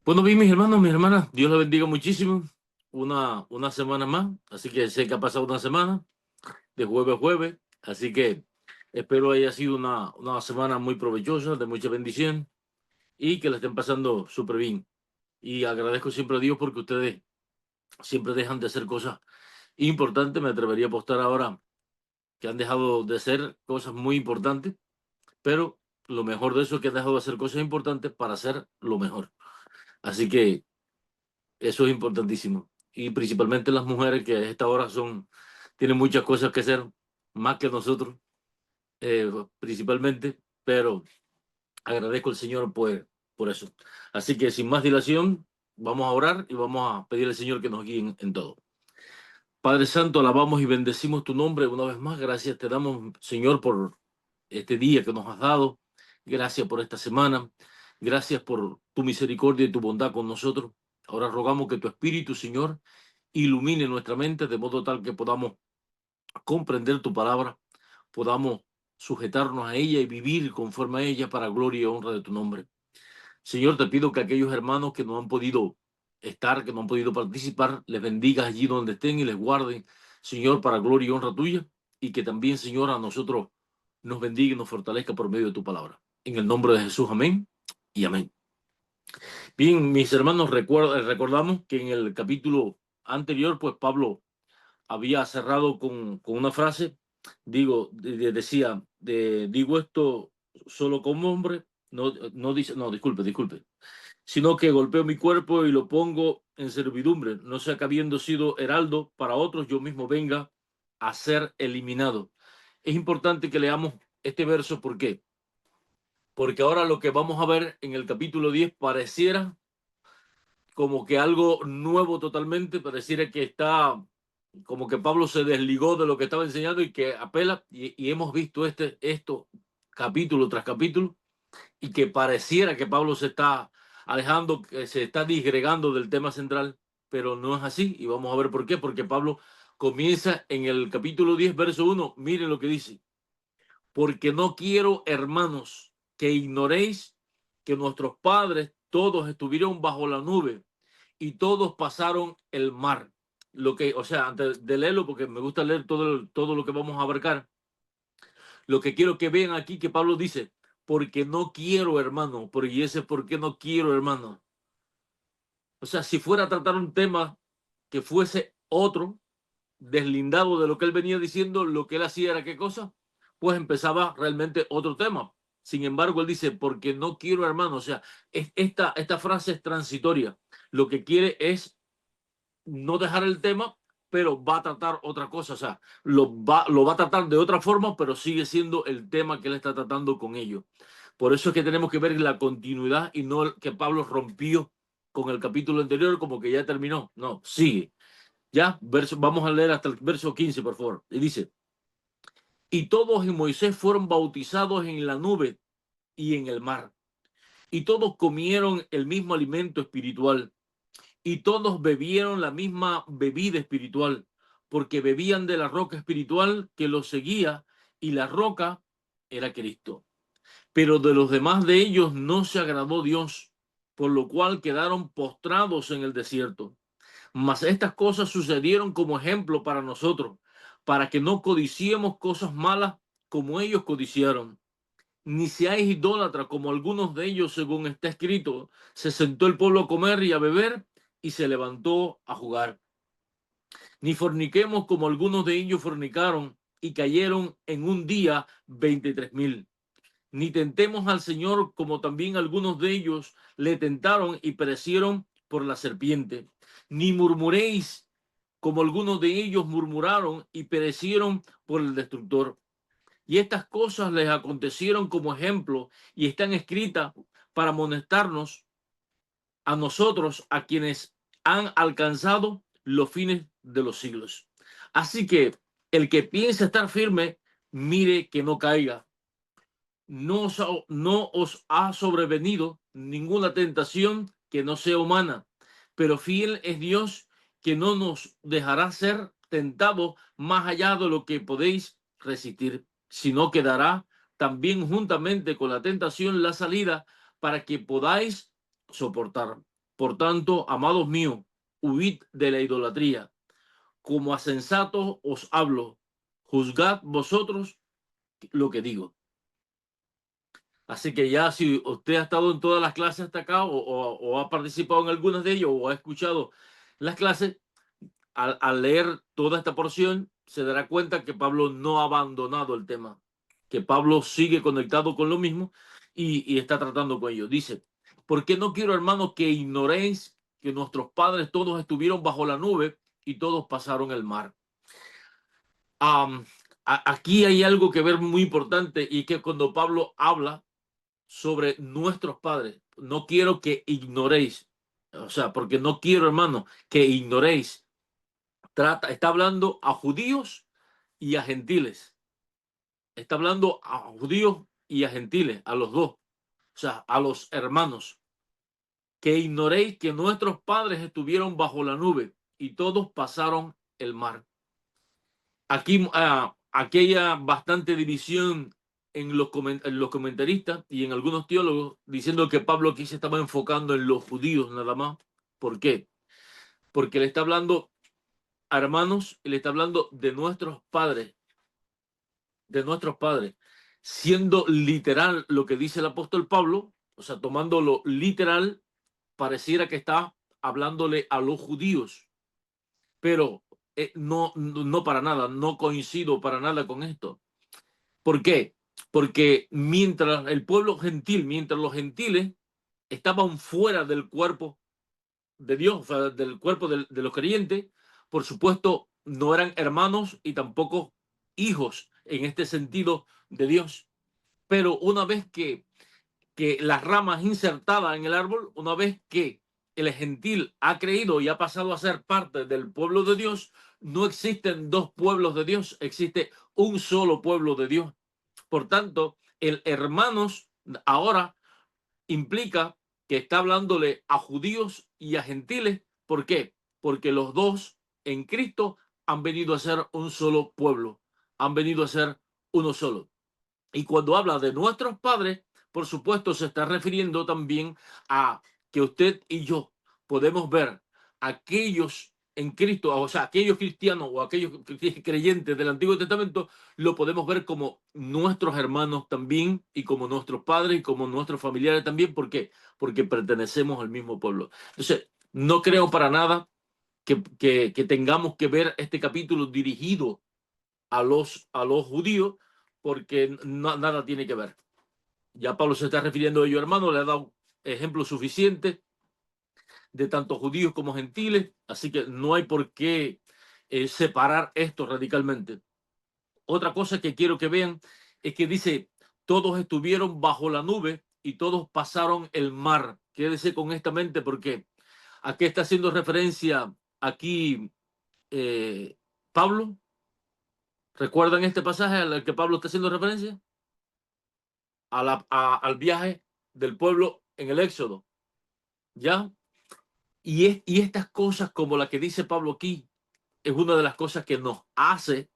Bueno, bien, mis hermanos, mis hermanas, Dios les bendiga muchísimo. Una semana más, así que sé que ha pasado una semana, de jueves a jueves, así que espero haya sido una semana muy provechosa, de mucha bendición y que la estén pasando súper bien. Y agradezco siempre a Dios porque ustedes siempre dejan de hacer cosas importantes. Me atrevería a apostar ahora que han dejado de hacer cosas muy importantes, pero lo mejor de eso es que han dejado de hacer cosas importantes para hacer lo mejor. Así que eso es importantísimo. Y principalmente las mujeres que a esta hora tienen muchas cosas que hacer, más que nosotros, principalmente, pero agradezco al Señor por eso. Así que sin más dilación, vamos a orar y vamos a pedir al Señor que nos guíe en todo. Padre Santo, alabamos y bendecimos tu nombre una vez más. Gracias te damos, Señor, por este día que nos has dado. Gracias por esta semana. Gracias por tu misericordia y tu bondad con nosotros. Ahora rogamos que tu Espíritu, Señor, ilumine nuestra mente de modo tal que podamos comprender tu palabra, podamos sujetarnos a ella y vivir conforme a ella para gloria y honra de tu nombre. Señor, te pido que aquellos hermanos que no han podido estar, que no han podido participar, les bendigas allí donde estén y les guarden, Señor, para gloria y honra tuya, y que también, Señor, a nosotros nos bendiga y nos fortalezca por medio de tu palabra. En el nombre de Jesús, amén y amén. Bien, mis hermanos, recordamos que en el capítulo anterior, pues Pablo había cerrado con una frase, digo esto solo como hombre, no dice, no, disculpe, sino que golpeo mi cuerpo y lo pongo en servidumbre, no sea que habiendo sido heraldo para otros, yo mismo venga a ser eliminado. Es importante que leamos este verso, ¿por qué? Porque ahora lo que vamos a ver en el capítulo 10 pareciera como que algo nuevo totalmente, pareciera que está como que Pablo se desligó de lo que estaba enseñando y que apela, y hemos visto esto capítulo tras capítulo, y que pareciera que Pablo se está alejando, que se está disgregando del tema central, pero no es así, y vamos a ver por qué, porque Pablo comienza en el capítulo 10 verso 1, miren lo que dice, porque no quiero, hermanos, que ignoréis que nuestros padres todos estuvieron bajo la nube y todos pasaron el mar. Lo que, o sea, antes de leerlo, porque me gusta leer todo lo que vamos a abarcar, lo que quiero que vean aquí que Pablo dice, porque no quiero, hermano, porque ese por qué no quiero, hermano. O sea, si fuera a tratar un tema que fuese otro, deslindado de lo que él venía diciendo, lo que él hacía era qué cosa, pues empezaba realmente otro tema. Sin embargo, él dice, porque no quiero, hermano, o sea, esta frase es transitoria. Lo que quiere es no dejar el tema, pero va a tratar otra cosa, o sea, lo va a tratar de otra forma, pero sigue siendo el tema que él está tratando con ellos. Por eso es que tenemos que ver la continuidad y no que Pablo rompió con el capítulo anterior como que ya terminó. No, sigue. Ya, vamos a leer hasta el verso 15, por favor. Y dice, y todos en Moisés fueron bautizados en la nube y en el mar. Y todos comieron el mismo alimento espiritual. Y todos bebieron la misma bebida espiritual, porque bebían de la roca espiritual que los seguía, y la roca era Cristo. Pero de los demás de ellos no se agradó Dios, por lo cual quedaron postrados en el desierto. Mas estas cosas sucedieron como ejemplo para nosotros, para que no codiciemos cosas malas como ellos codiciaron. Ni seáis idólatras como algunos de ellos, según está escrito. Se sentó el pueblo a comer y a beber y se levantó a jugar. Ni forniquemos como algunos de ellos fornicaron y cayeron en un día 23,000. Ni tentemos al Señor como también algunos de ellos le tentaron y perecieron por la serpiente. Ni murmuréis como algunos de ellos murmuraron y perecieron por el destructor. Y estas cosas les acontecieron como ejemplo y están escritas para amonestarnos a nosotros, a quienes han alcanzado los fines de los siglos. Así que el que piensa estar firme, mire que no caiga. No os ha sobrevenido ninguna tentación que no sea humana, pero fiel es Dios, que no nos dejará ser tentados más allá de lo que podéis resistir, sino que dará también juntamente con la tentación la salida para que podáis soportar. Por tanto, amados míos, huid de la idolatría. Como a sensatos os hablo, juzgad vosotros lo que digo. Así que ya si usted ha estado en todas las clases hasta acá o ha participado en algunas de ellas o ha escuchado las clases, al leer toda esta porción se dará cuenta que Pablo no ha abandonado el tema, que Pablo sigue conectado con lo mismo y está tratando con ello. Dice, porque no quiero, hermanos, que ignoréis que nuestros padres todos estuvieron bajo la nube y todos pasaron el mar. Um, Aquí hay algo que ver muy importante y que cuando Pablo habla sobre nuestros padres, no quiero que ignoréis, o sea, porque no quiero, hermano, que ignoréis. Está hablando a judíos y a gentiles. Está hablando a judíos y a gentiles, a los dos, o sea, a los hermanos. Que ignoréis que nuestros padres estuvieron bajo la nube y todos pasaron el mar. Aquí hay bastante división en los comentaristas y en algunos teólogos diciendo que Pablo aquí se estaba enfocando en los judíos nada más. ¿Por qué? Porque le está hablando a hermanos y le está hablando de nuestros padres, siendo literal lo que dice el apóstol Pablo, o sea, tomándolo literal, pareciera que está hablándole a los judíos, pero no para nada, no coincido para nada con esto. ¿Por qué? Porque mientras el pueblo gentil, mientras los gentiles estaban fuera del cuerpo de Dios, o sea, del cuerpo de los creyentes, por supuesto, no eran hermanos y tampoco hijos en este sentido de Dios. Pero una vez que las ramas insertadas en el árbol, una vez que el gentil ha creído y ha pasado a ser parte del pueblo de Dios, no existen dos pueblos de Dios, existe un solo pueblo de Dios. Por tanto, el hermanos ahora implica que está hablándole a judíos y a gentiles. ¿Por qué? Porque los dos en Cristo han venido a ser un solo pueblo, han venido a ser uno solo. Y cuando habla de nuestros padres, por supuesto, se está refiriendo también a que usted y yo podemos ver aquellos en Cristo, o sea, aquellos cristianos o aquellos creyentes del Antiguo Testamento, lo podemos ver como nuestros hermanos también y como nuestros padres y como nuestros familiares también. ¿Por qué? Porque pertenecemos al mismo pueblo. Entonces, no creo para nada que tengamos que ver este capítulo dirigido a los judíos, porque nada tiene que ver. Ya Pablo se está refiriendo a ellos, hermano, le ha dado ejemplos suficientes de tanto judíos como gentiles, así que no hay por qué separar esto radicalmente. Otra cosa que quiero que vean es que dice, todos estuvieron bajo la nube y todos pasaron el mar. Quédese con esta mente porque aquí está haciendo referencia aquí Pablo. ¿Recuerdan este pasaje al que Pablo está haciendo referencia? Al viaje del pueblo en el Éxodo, ¿ya? Y estas cosas como la que dice Pablo aquí, es una de las cosas que nos hace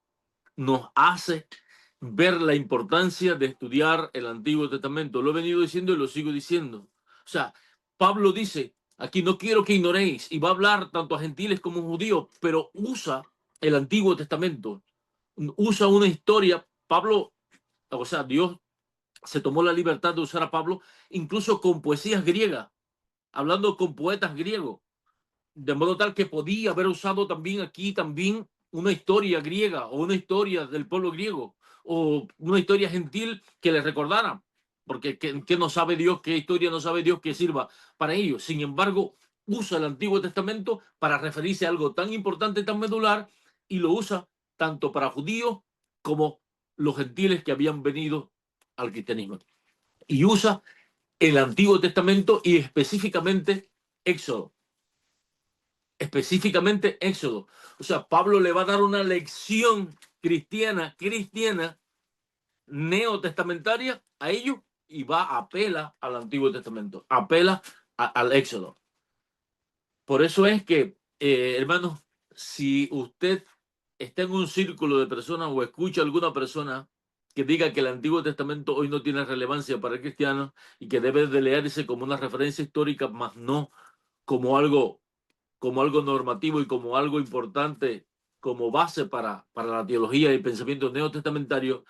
ver la importancia de estudiar el Antiguo Testamento. Lo he venido diciendo y lo sigo diciendo. O sea, Pablo dice, aquí no quiero que ignoréis, y va a hablar tanto a gentiles como a judíos, pero usa el Antiguo Testamento, usa una historia. Pablo, o sea, Dios se tomó la libertad de usar a Pablo incluso con poesías griegas, hablando con poetas griegos, de modo tal que podía haber usado también aquí también una historia griega o una historia del pueblo griego o una historia gentil que les recordara, porque ¿qué no sabe Dios, qué historia no sabe Dios que sirva para ellos? Sin embargo, usa el Antiguo Testamento para referirse a algo tan importante, tan medular, y lo usa tanto para judíos como los gentiles que habían venido al cristianismo. Y usa el Antiguo Testamento y específicamente Éxodo. Específicamente Éxodo. O sea, Pablo le va a dar una lección cristiana, neotestamentaria a ellos y apela al Antiguo Testamento, apela al Éxodo. Por eso es que, hermanos, si usted está en un círculo de personas o escucha a alguna persona que diga que el Antiguo Testamento hoy no tiene relevancia para el cristiano y que debe de leerse como una referencia histórica, más no como algo normativo y como algo importante, como base para la teología y el pensamiento neotestamentario,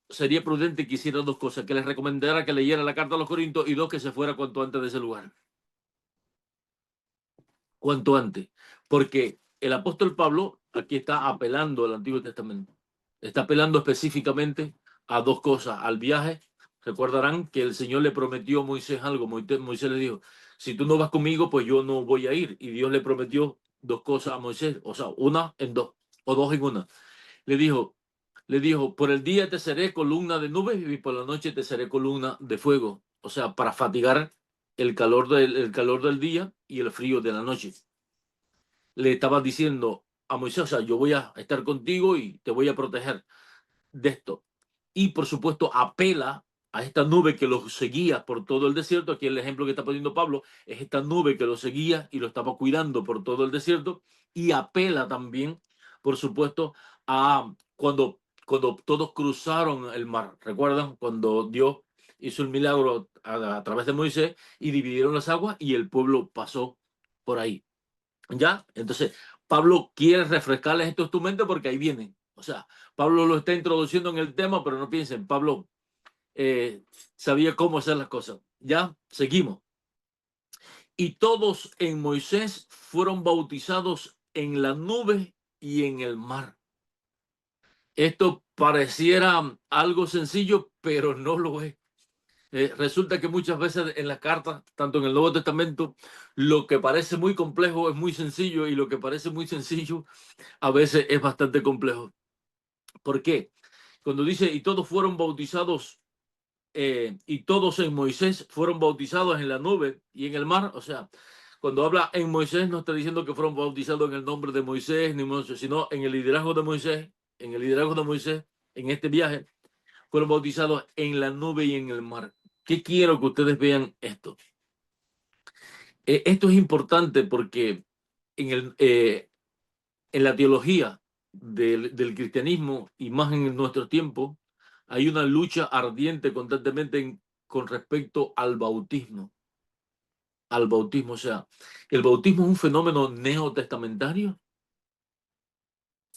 sería prudente que hiciera dos cosas: que les recomendara que leyera la carta a los Corintios, y dos, que se fuera cuanto antes de ese lugar. Cuanto antes. Porque el apóstol Pablo aquí está apelando al Antiguo Testamento. Está apelando específicamente a dos cosas: al viaje. Recordarán que el Señor le prometió a Moisés algo. Moisés le dijo: si tú no vas conmigo, pues yo no voy a ir. Y Dios le prometió dos cosas a Moisés, o sea, una en dos, o dos en una. Le dijo: por el día te seré columna de nubes y por la noche te seré columna de fuego. O sea, para fatigar el calor del día y el frío de la noche. Le estaba diciendo a Moisés: o sea, yo voy a estar contigo y te voy a proteger de esto. Y por supuesto apela a esta nube que lo seguía por todo el desierto. Aquí el ejemplo que está poniendo Pablo es esta nube que lo seguía y lo estaba cuidando por todo el desierto. Y apela también, por supuesto, a cuando todos cruzaron el mar. ¿Recuerdan? Cuando Dios hizo el milagro a través de Moisés y dividieron las aguas y el pueblo pasó por ahí. ¿Ya? Entonces, Pablo quiere refrescarles esto en tu mente porque ahí vienen. O sea, Pablo lo está introduciendo en el tema, pero no piensen, Pablo eh, sabía cómo hacer las cosas. Ya, seguimos. Y todos en Moisés fueron bautizados en la nube y en el mar. Esto pareciera algo sencillo, pero no lo es. Resulta que muchas veces en las cartas, tanto en el Nuevo Testamento, lo que parece muy complejo es muy sencillo, y lo que parece muy sencillo a veces es bastante complejo. ¿Por qué? Cuando dice: y todos fueron bautizados, y todos en Moisés fueron bautizados en la nube y en el mar. O sea, cuando habla en Moisés, no está diciendo que fueron bautizados en el nombre de Moisés, ni Moisés, sino en el liderazgo de Moisés. En el liderazgo de Moisés, en este viaje, fueron bautizados en la nube y en el mar. ¿Qué quiero que ustedes vean esto? Esto es importante porque en la teología del cristianismo, y más en nuestro tiempo, hay una lucha ardiente constantemente con respecto al bautismo. Al bautismo, o sea, ¿el bautismo es un fenómeno neotestamentario?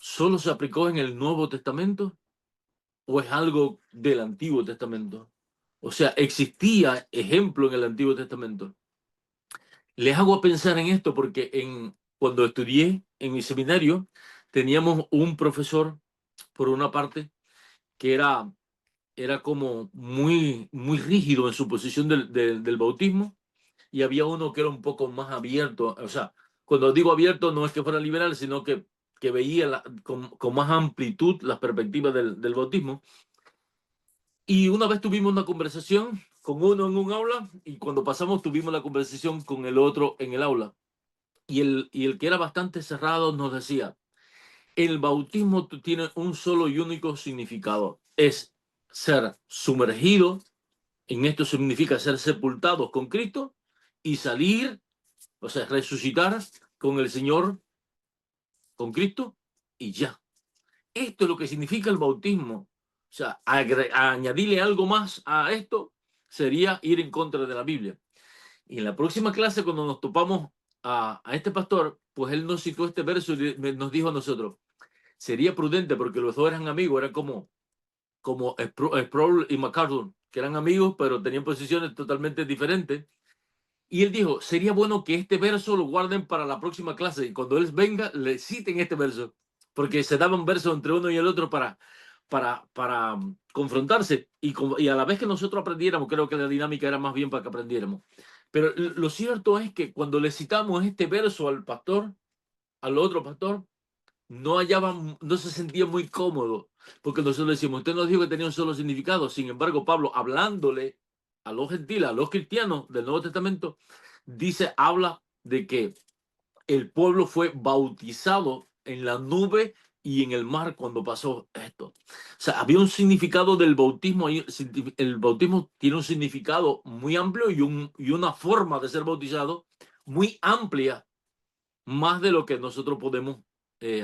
¿Solo se aplicó en el Nuevo Testamento o es algo del Antiguo Testamento? O sea, ¿existía ejemplo en el Antiguo Testamento? Les hago pensar en esto porque cuando estudié en mi seminario, teníamos un profesor, por una parte, que era como muy rígido en su posición del bautismo, y había uno que era un poco más abierto. O sea, cuando digo abierto, no es que fuera liberal, sino que veía con más amplitud las perspectivas del bautismo. Y una vez tuvimos una conversación con uno en un aula, y cuando pasamos tuvimos la conversación con el otro en el aula. Y el que era bastante cerrado nos decía: el bautismo tiene un solo y único significado: es ser sumergido. En esto significa ser sepultados con Cristo y salir, o sea, resucitar con el Señor, con Cristo, y ya. Esto es lo que significa el bautismo. O sea, añadirle algo más a esto sería ir en contra de la Biblia. Y en la próxima clase, cuando nos topamos a este pastor, pues él nos citó este verso y nos dijo a nosotros: sería prudente, porque los dos eran amigos, eran como Sproul y MacArthur, que eran amigos, pero tenían posiciones totalmente diferentes. Y él dijo: sería bueno que este verso lo guarden para la próxima clase, y cuando él venga, le citen este verso, porque se daban versos entre uno y el otro para confrontarse, y a la vez que nosotros aprendiéramos. Creo que la dinámica era más bien para que aprendiéramos. Pero lo cierto es que cuando le citamos este verso al pastor, al otro pastor, no se sentía muy cómodo, porque nosotros le decimos: usted nos dijo que tenía un solo significado. Sin embargo, Pablo, hablándole a los gentiles, a los cristianos del Nuevo Testamento, habla de que el pueblo fue bautizado en la nube y en el mar cuando pasó esto. O sea, había un significado del bautismo. El bautismo tiene un significado muy amplio y una forma de ser bautizado muy amplia, más de lo que nosotros podemos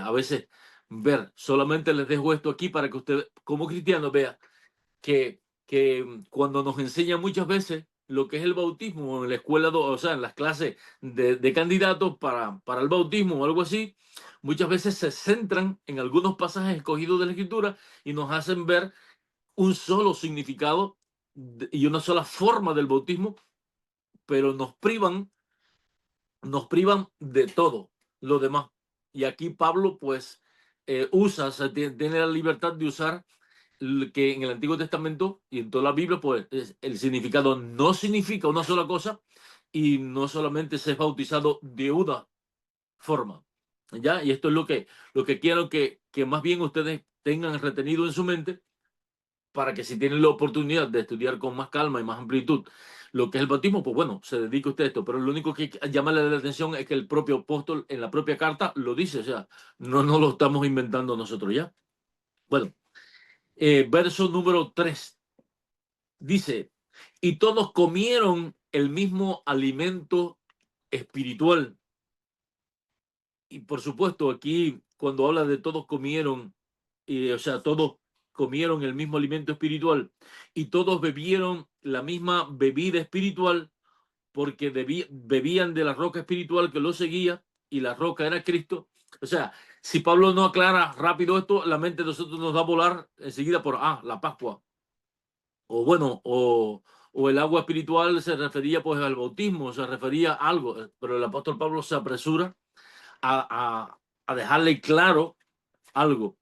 a veces ver. Solamente les dejo esto aquí para que usted, como cristiano, vea que cuando nos enseña muchas veces lo que es el bautismo en la escuela, o sea, en las clases de candidatos para el bautismo o algo así, muchas veces se centran en algunos pasajes escogidos de la Escritura y nos hacen ver un solo significado y una sola forma del bautismo, pero nos privan de todo lo demás. Y aquí Pablo, pues, usa, o sea, tiene la libertad de usar que en el Antiguo Testamento y en toda la Biblia, pues, el significado no significa una sola cosa y no solamente se es bautizado de una forma. ¿Ya? Y esto es lo que quiero que más bien ustedes tengan retenido en su mente para que si tienen la oportunidad de estudiar con más calma y más amplitud lo que es el bautismo, pues bueno, se dedique usted a esto. Pero lo único que llama la atención es que el propio apóstol en la propia carta lo dice, o sea, no lo estamos inventando nosotros ya. Bueno, verso número 3 dice, y todos comieron el mismo alimento espiritual. Y por supuesto, aquí cuando habla de todos comieron, o sea, todos comieron el mismo alimento espiritual y todos bebieron la misma bebida espiritual porque bebían de la roca espiritual que los seguía y la roca era Cristo. O sea, si Pablo no aclara rápido esto, la mente de nosotros nos va a volar enseguida por, la Pascua. O bueno, o el agua espiritual se refería pues al bautismo, se refería a algo, pero el apóstol Pablo se apresura a dejarle claro algo,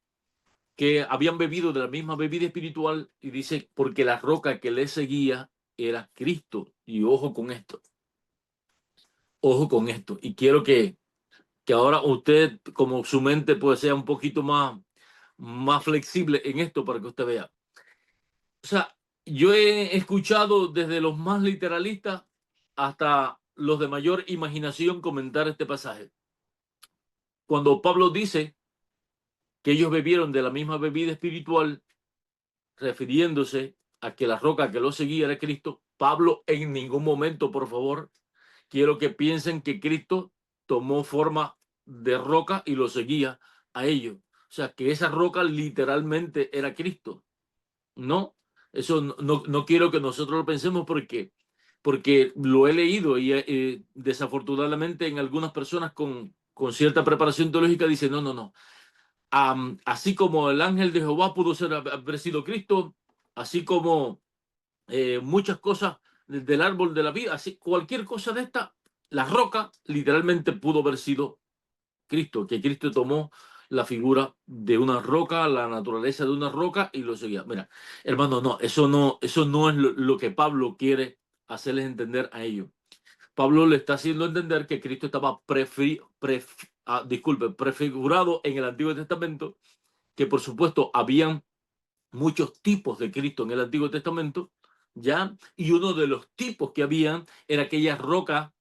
que habían bebido de la misma bebida espiritual y dice, porque la roca que le seguía era Cristo. Y ojo con esto. Y quiero que ahora usted, como su mente pues sea un poquito más flexible en esto para que usted vea. O sea, yo he escuchado desde los más literalistas hasta los de mayor imaginación comentar este pasaje. Cuando Pablo dice que ellos bebieron de la misma bebida espiritual, refiriéndose a que la roca que lo seguía era Cristo, Pablo en ningún momento, por favor, quiero que piensen que Cristo tomó forma de roca y lo seguía a ellos. O sea, que esa roca literalmente era Cristo. No, eso no quiero que nosotros lo pensemos porque lo he leído y desafortunadamente en algunas personas con cierta preparación teológica dicen, no. Así como el ángel de Jehová pudo haber sido Cristo, así como muchas cosas del árbol de la vida, así cualquier cosa de esta, la roca literalmente pudo haber sido Cristo, que Cristo tomó la figura de una roca, la naturaleza de una roca y lo seguía. Mira, hermano, no, eso no es lo que Pablo quiere hacerles entender a ellos. Pablo le está haciendo entender que Cristo estaba prefigurado en el Antiguo Testamento, que por supuesto habían muchos tipos de Cristo en el Antiguo Testamento, ¿ya? Y uno de los tipos que habían era aquella roca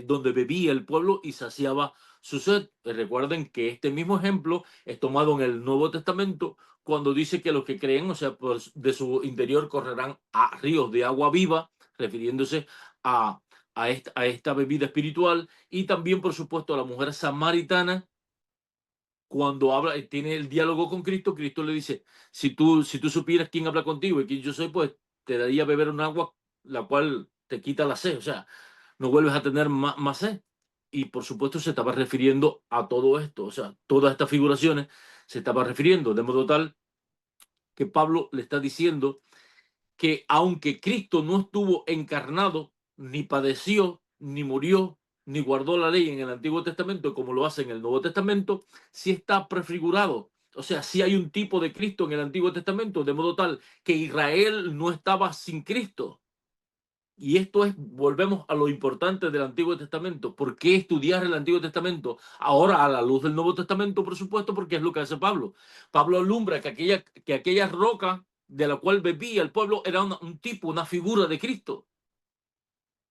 donde bebía el pueblo y saciaba su sed. Recuerden que este mismo ejemplo es tomado en el Nuevo Testamento cuando dice que los que creen, o sea, pues, de su interior correrán a ríos de agua viva, refiriéndose a, a esta bebida espiritual. Y también, por supuesto, a la mujer samaritana cuando habla, tiene el diálogo con Cristo. Cristo le dice, si tú supieras quién habla contigo y quién yo soy, pues te daría a beber un agua la cual te quita la sed, o sea, no vuelves a tener más sed. Y por supuesto se estaba refiriendo a todo esto, o sea, todas estas figuraciones se estaba refiriendo, de modo tal que Pablo le está diciendo que aunque Cristo no estuvo encarnado, ni padeció, ni murió, ni guardó la ley en el Antiguo Testamento como lo hace en el Nuevo Testamento, sí está prefigurado. O sea, sí hay un tipo de Cristo en el Antiguo Testamento, de modo tal que Israel no estaba sin Cristo. Y esto es, volvemos a lo importante del Antiguo Testamento. ¿Por qué estudiar el Antiguo Testamento? Ahora, a la luz del Nuevo Testamento, por supuesto, porque es lo que hace Pablo. Pablo alumbra que aquella roca de la cual bebía el pueblo era un tipo, una figura de Cristo.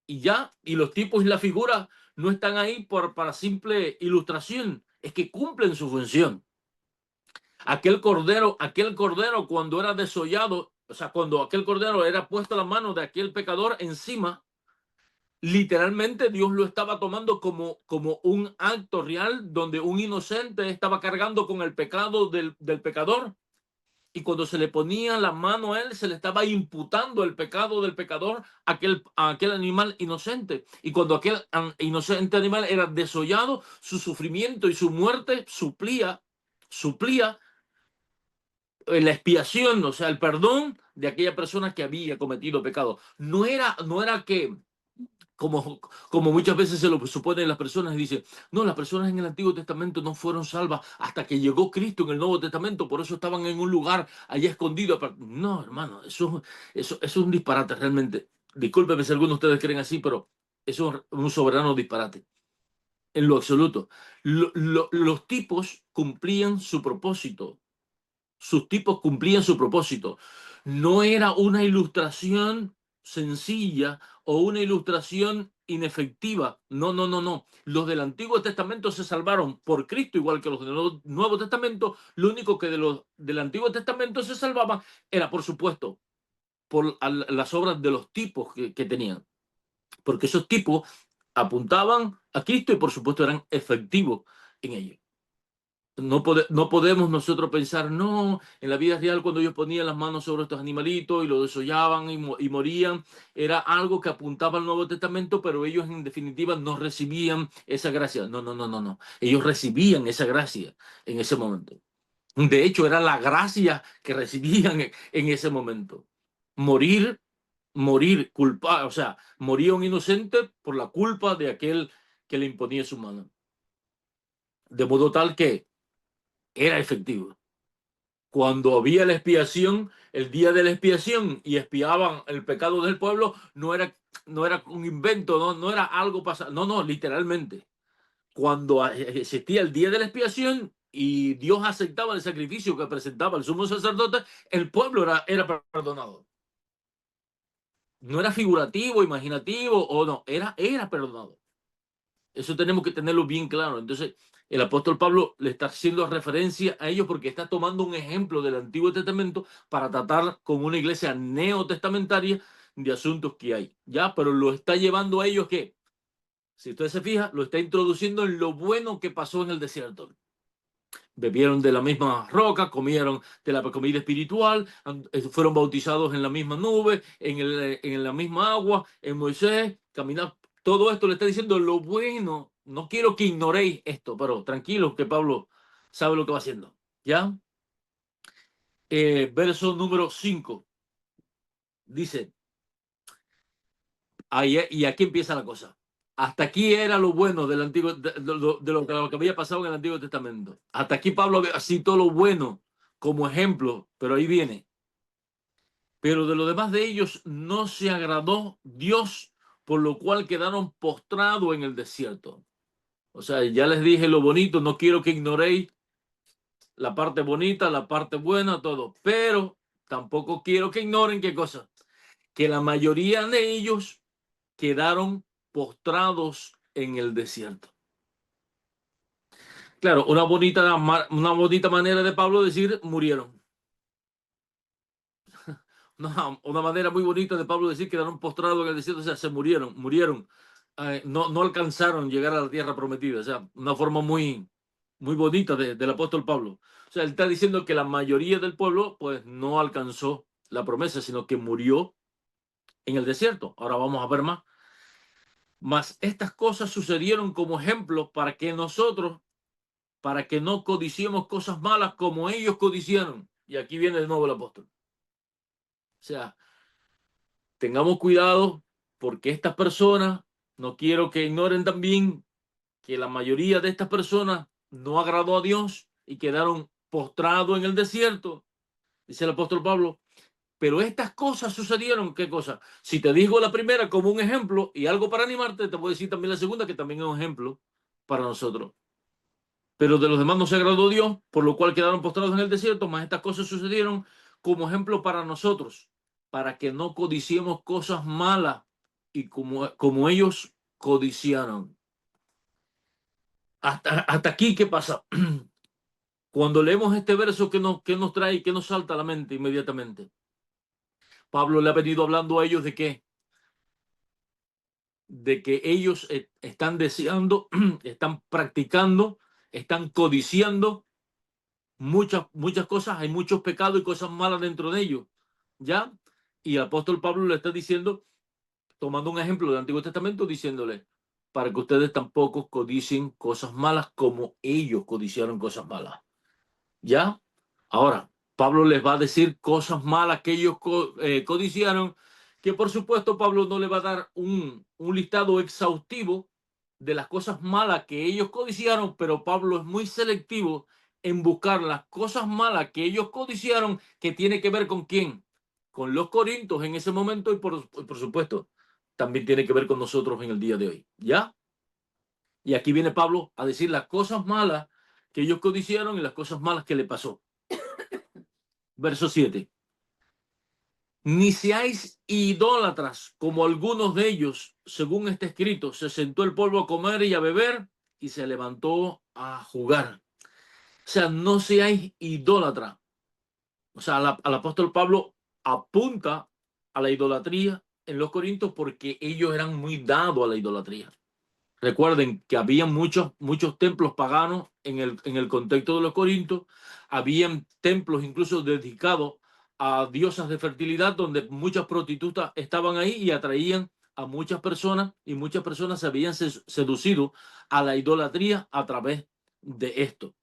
Y ya, y los tipos y la figura no están ahí para simple ilustración, es que cumplen su función. Aquel cordero cuando era desollado, o sea, cuando aquel cordero era puesto a la mano de aquel pecador encima, literalmente Dios lo estaba tomando como un acto real donde un inocente estaba cargando con el pecado del pecador. y cuando se le ponía la mano a él, se le estaba imputando el pecado del pecador a aquel animal inocente. Y cuando aquel inocente animal era desollado, su sufrimiento y su muerte suplía la expiación, o sea, el perdón de aquella persona que había cometido pecado. No era que como muchas veces se lo suponen las personas y dicen, no, las personas en el Antiguo Testamento no fueron salvas hasta que llegó Cristo en el Nuevo Testamento, por eso estaban en un lugar allá escondido. No, hermano, eso es un disparate realmente. Discúlpeme si algunos de ustedes creen así, pero eso es un soberano disparate. En lo absoluto. Los tipos cumplían su propósito. Sus tipos cumplían su propósito. No era una ilustración sencilla o una ilustración inefectiva. No, no, no, no. Los del Antiguo Testamento se salvaron por Cristo, igual que los del Nuevo Testamento. Lo único que de los del Antiguo Testamento se salvaban era, por supuesto, por las obras de los tipos que tenían. Porque esos tipos apuntaban a Cristo y, por supuesto, eran efectivos en ello. No podemos nosotros pensar, no, en la vida real cuando ellos ponían las manos sobre estos animalitos y los desollaban y morían, era algo que apuntaba al Nuevo Testamento, pero ellos en definitiva no recibían esa gracia. No, no, no, no, no. Ellos recibían esa gracia en ese momento. De hecho, era la gracia que recibían en ese momento. Morir, morir, culpar, o sea, moría un inocente por la culpa de aquel que le imponía su mano. De modo tal que era efectivo. Cuando había la expiación, el día de la expiación, y expiaban el pecado del pueblo, no era un invento, no era algo pasado, no, literalmente. Cuando existía el día de la expiación y Dios aceptaba el sacrificio que presentaba el sumo sacerdote, el pueblo era perdonado. No era figurativo, imaginativo, o no, era perdonado. Eso tenemos que tenerlo bien claro. Entonces, el apóstol Pablo le está haciendo referencia a ellos porque está tomando un ejemplo del Antiguo Testamento para tratar con una iglesia neotestamentaria de asuntos que hay. Ya, pero lo está llevando a ellos que, si usted se fija, lo está introduciendo en lo bueno que pasó en el desierto. Bebieron de la misma roca, comieron de la comida espiritual, fueron bautizados en la misma nube, en la misma agua, en Moisés, caminar. Todo esto le está diciendo lo bueno. No quiero que ignoréis esto, pero tranquilos que Pablo sabe lo que va haciendo. ¿Ya? Verso número 5 dice, y aquí empieza la cosa. Hasta aquí era lo bueno del antiguo, de lo que había pasado en el Antiguo Testamento. Hasta aquí Pablo citó lo bueno como ejemplo, pero ahí viene. Pero de lo demás de ellos no se agradó Dios, por lo cual quedaron postrados en el desierto. O sea, ya les dije lo bonito, no quiero que ignoréis la parte bonita, la parte buena, todo. Pero tampoco quiero que ignoren qué cosa, que la mayoría de ellos quedaron postrados en el desierto. Claro, una bonita manera de Pablo decir murieron. Una manera muy bonita de Pablo decir quedaron postrados en el desierto, o sea, se murieron. No alcanzaron a llegar a la tierra prometida, o sea, una forma muy, muy bonita del apóstol Pablo. O sea, él está diciendo que la mayoría del pueblo, pues, no alcanzó la promesa, sino que murió en el desierto. Ahora vamos a ver más. Mas estas cosas sucedieron como ejemplo para que no codiciemos cosas malas como ellos codiciaron. Y aquí viene de nuevo el apóstol. O sea, tengamos cuidado porque estas personas, no quiero que ignoren también que la mayoría de estas personas no agradó a Dios y quedaron postrados en el desierto, dice el apóstol Pablo. Pero estas cosas sucedieron, ¿qué cosa? Si te digo la primera como un ejemplo y algo para animarte, te voy a decir también la segunda, que también es un ejemplo para nosotros. Pero de los demás no se agradó Dios, por lo cual quedaron postrados en el desierto, más estas cosas sucedieron como ejemplo para nosotros, para que no codiciemos cosas malas y como ellos codiciaron. Hasta aquí, ¿qué pasa? Cuando leemos este verso, ¿qué nos trae, qué nos salta a la mente inmediatamente? Pablo le ha venido hablando a ellos de que ellos están deseando, están practicando, están codiciando muchas cosas, hay muchos pecados y cosas malas dentro de ellos, ¿ya? Y el apóstol Pablo le está diciendo, tomando un ejemplo del Antiguo Testamento, diciéndole, para que ustedes tampoco codicien cosas malas como ellos codiciaron cosas malas, ¿ya? Ahora, Pablo les va a decir cosas malas que ellos codiciaron, que por supuesto Pablo no le va a dar un listado exhaustivo de las cosas malas que ellos codiciaron, pero Pablo es muy selectivo en buscar las cosas malas que ellos codiciaron, que tiene que ver con quién, con los corintios en ese momento y por supuesto también tiene que ver con nosotros en el día de hoy, ¿ya? Y aquí viene Pablo a decir las cosas malas que ellos codiciaron y las cosas malas que le pasó. Verso 7. Ni seáis idólatras como algunos de ellos, según está escrito, se sentó el polvo a comer y a beber y se levantó a jugar. O sea, no seáis idólatras. O sea, al apóstol Pablo apunta a la idolatría en los Corintios porque ellos eran muy dados a la idolatría. Recuerden que había muchos templos paganos en el contexto de los Corintios. Habían templos incluso dedicados a diosas de fertilidad donde muchas prostitutas estaban ahí y atraían a muchas personas y muchas personas se habían seducido a la idolatría a través de esto.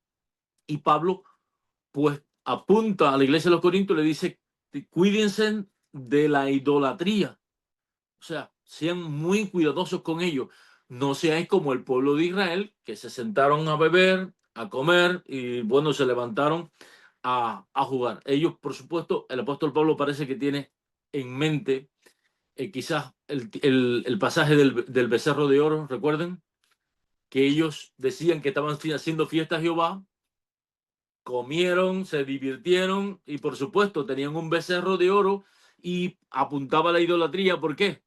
Y Pablo pues apunta a la iglesia de los Corintios y le dice, cuídense de la idolatría. O sea, sean muy cuidadosos con ello. No seáis como el pueblo de Israel, que se sentaron a beber, a comer y bueno, se levantaron a jugar. Ellos, por supuesto, el apóstol Pablo parece que tiene en mente quizás el pasaje del becerro de oro, recuerden, que ellos decían que estaban haciendo fiesta a Jehová, comieron, se divirtieron y por supuesto tenían un becerro de oro y apuntaba a la idolatría. ¿Por qué?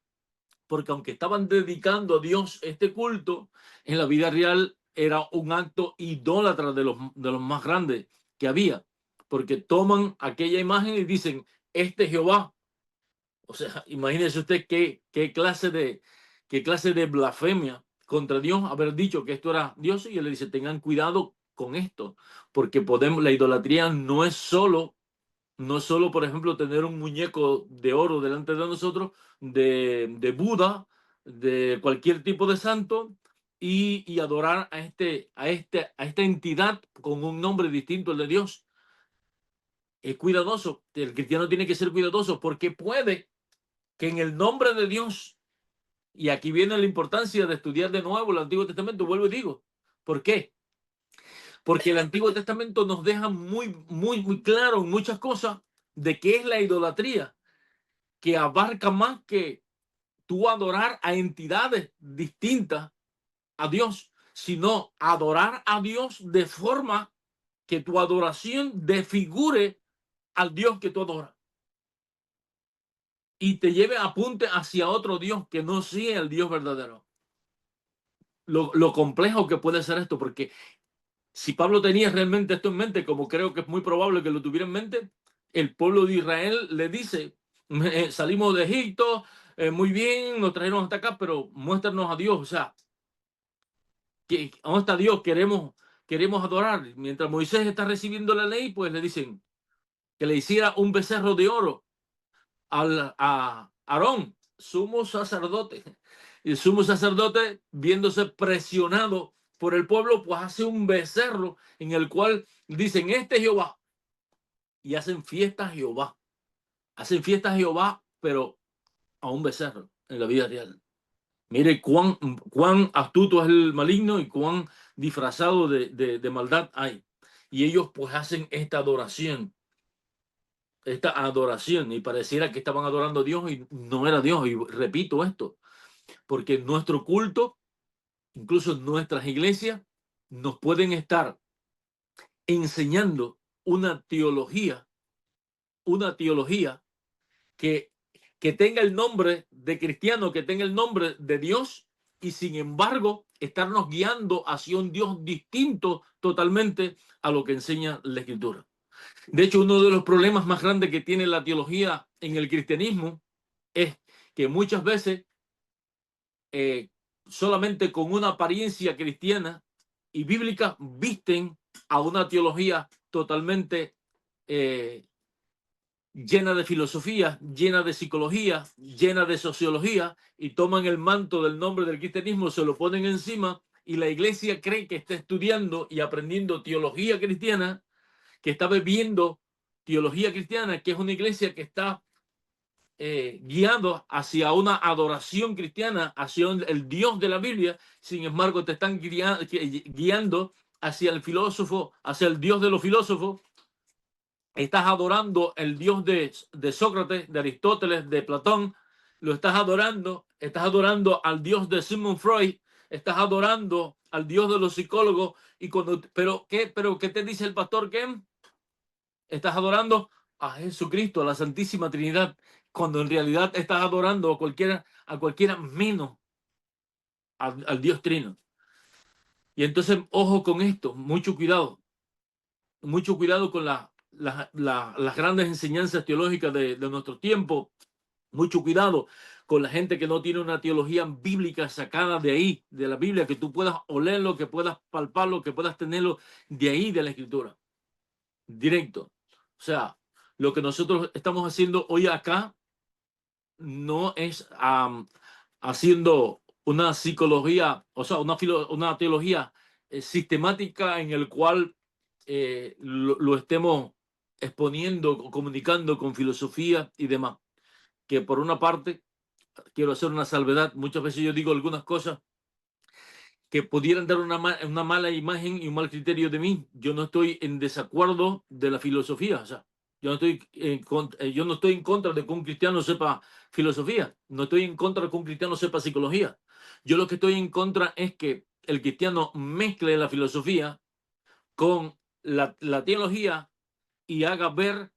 Porque aunque estaban dedicando a Dios este culto, en la vida real era un acto idólatra de los más grandes que había, porque toman aquella imagen y dicen, este es Jehová. O sea, imagínese usted qué clase de blasfemia contra Dios haber dicho que esto era Dios, y él le dice, tengan cuidado con esto, porque la idolatría no es solo, por ejemplo, tener un muñeco de oro delante de nosotros, de Buda, de cualquier tipo de santo, y adorar a esta entidad con un nombre distinto al de Dios. Es cuidadoso, el cristiano tiene que ser cuidadoso porque puede que en el nombre de Dios, y aquí viene la importancia de estudiar de nuevo el Antiguo Testamento, vuelvo y digo, ¿por qué? Porque el Antiguo Testamento nos deja muy claro en muchas cosas de qué es la idolatría, que abarca más que tú adorar a entidades distintas a Dios, sino adorar a Dios de forma que tu adoración desfigure al Dios que tú adoras y te lleve apunte hacia otro Dios que no sea el Dios verdadero. Lo complejo que puede ser esto, porque si Pablo tenía realmente esto en mente, como creo que es muy probable que lo tuviera en mente, el pueblo de Israel le dice, salimos de Egipto, muy bien, nos trajeron hasta acá, pero muéstranos a Dios. O sea, ¿dónde está Dios? Queremos adorar. Mientras Moisés está recibiendo la ley, pues le dicen que le hiciera un becerro de oro a Aarón, sumo sacerdote. Y el sumo sacerdote, viéndose presionado por el pueblo, pues hace un becerro en el cual dicen, este es Jehová. Y hacen fiesta a Jehová. Hacen fiesta a Jehová, pero a un becerro en la vida real. Mire cuán astuto es el maligno y cuán disfrazado de maldad hay. Y ellos pues hacen esta adoración, y pareciera que estaban adorando a Dios y no era Dios. Y repito esto, porque nuestro culto, incluso nuestras iglesias, nos pueden estar enseñando una teología que, que tenga el nombre de cristiano, que tenga el nombre de Dios, y sin embargo estarnos guiando hacia un Dios distinto totalmente a lo que enseña la Escritura. De hecho, uno de los problemas más grandes que tiene la teología en el cristianismo es que muchas veces solamente con una apariencia cristiana y bíblica visten a una teología totalmente llena de filosofía, llena de psicología, llena de sociología, y toman el manto del nombre del cristianismo, se lo ponen encima, y la iglesia cree que está estudiando y aprendiendo teología cristiana, que está bebiendo teología cristiana, que es una iglesia que está guiando hacia una adoración cristiana, hacia el Dios de la Biblia. Sin embargo, te están guiando hacia el filósofo, hacia el Dios de los filósofos. Estás adorando el Dios de Sócrates, de Aristóteles, de Platón. Lo estás adorando al Dios de Sigmund Freud, estás adorando al Dios de los psicólogos. Pero ¿qué te dice el pastor Ken? Estás adorando a Jesucristo, a la Santísima Trinidad, cuando en realidad estás adorando a cualquiera menos al Dios Trino. Y entonces, ojo con esto, mucho cuidado con las grandes enseñanzas teológicas de nuestro tiempo, mucho cuidado con la gente que no tiene una teología bíblica sacada de ahí, de la Biblia, que tú puedas olerlo, que puedas palparlo, que puedas tenerlo de ahí, de la Escritura, directo. O sea, lo que nosotros estamos haciendo hoy acá no es haciendo una psicología, o sea, una teología sistemática en el cual lo estemos exponiendo, comunicando con filosofía y demás. Que por una parte, quiero hacer una salvedad, muchas veces yo digo algunas cosas que pudieran dar una mala imagen y un mal criterio de mí. Yo no estoy en desacuerdo de la filosofía, o sea, yo no estoy en contra de que un cristiano sepa filosofía, no estoy en contra de que un cristiano sepa psicología. Yo lo que estoy en contra es que el cristiano mezcle la filosofía con la teología y haga ver,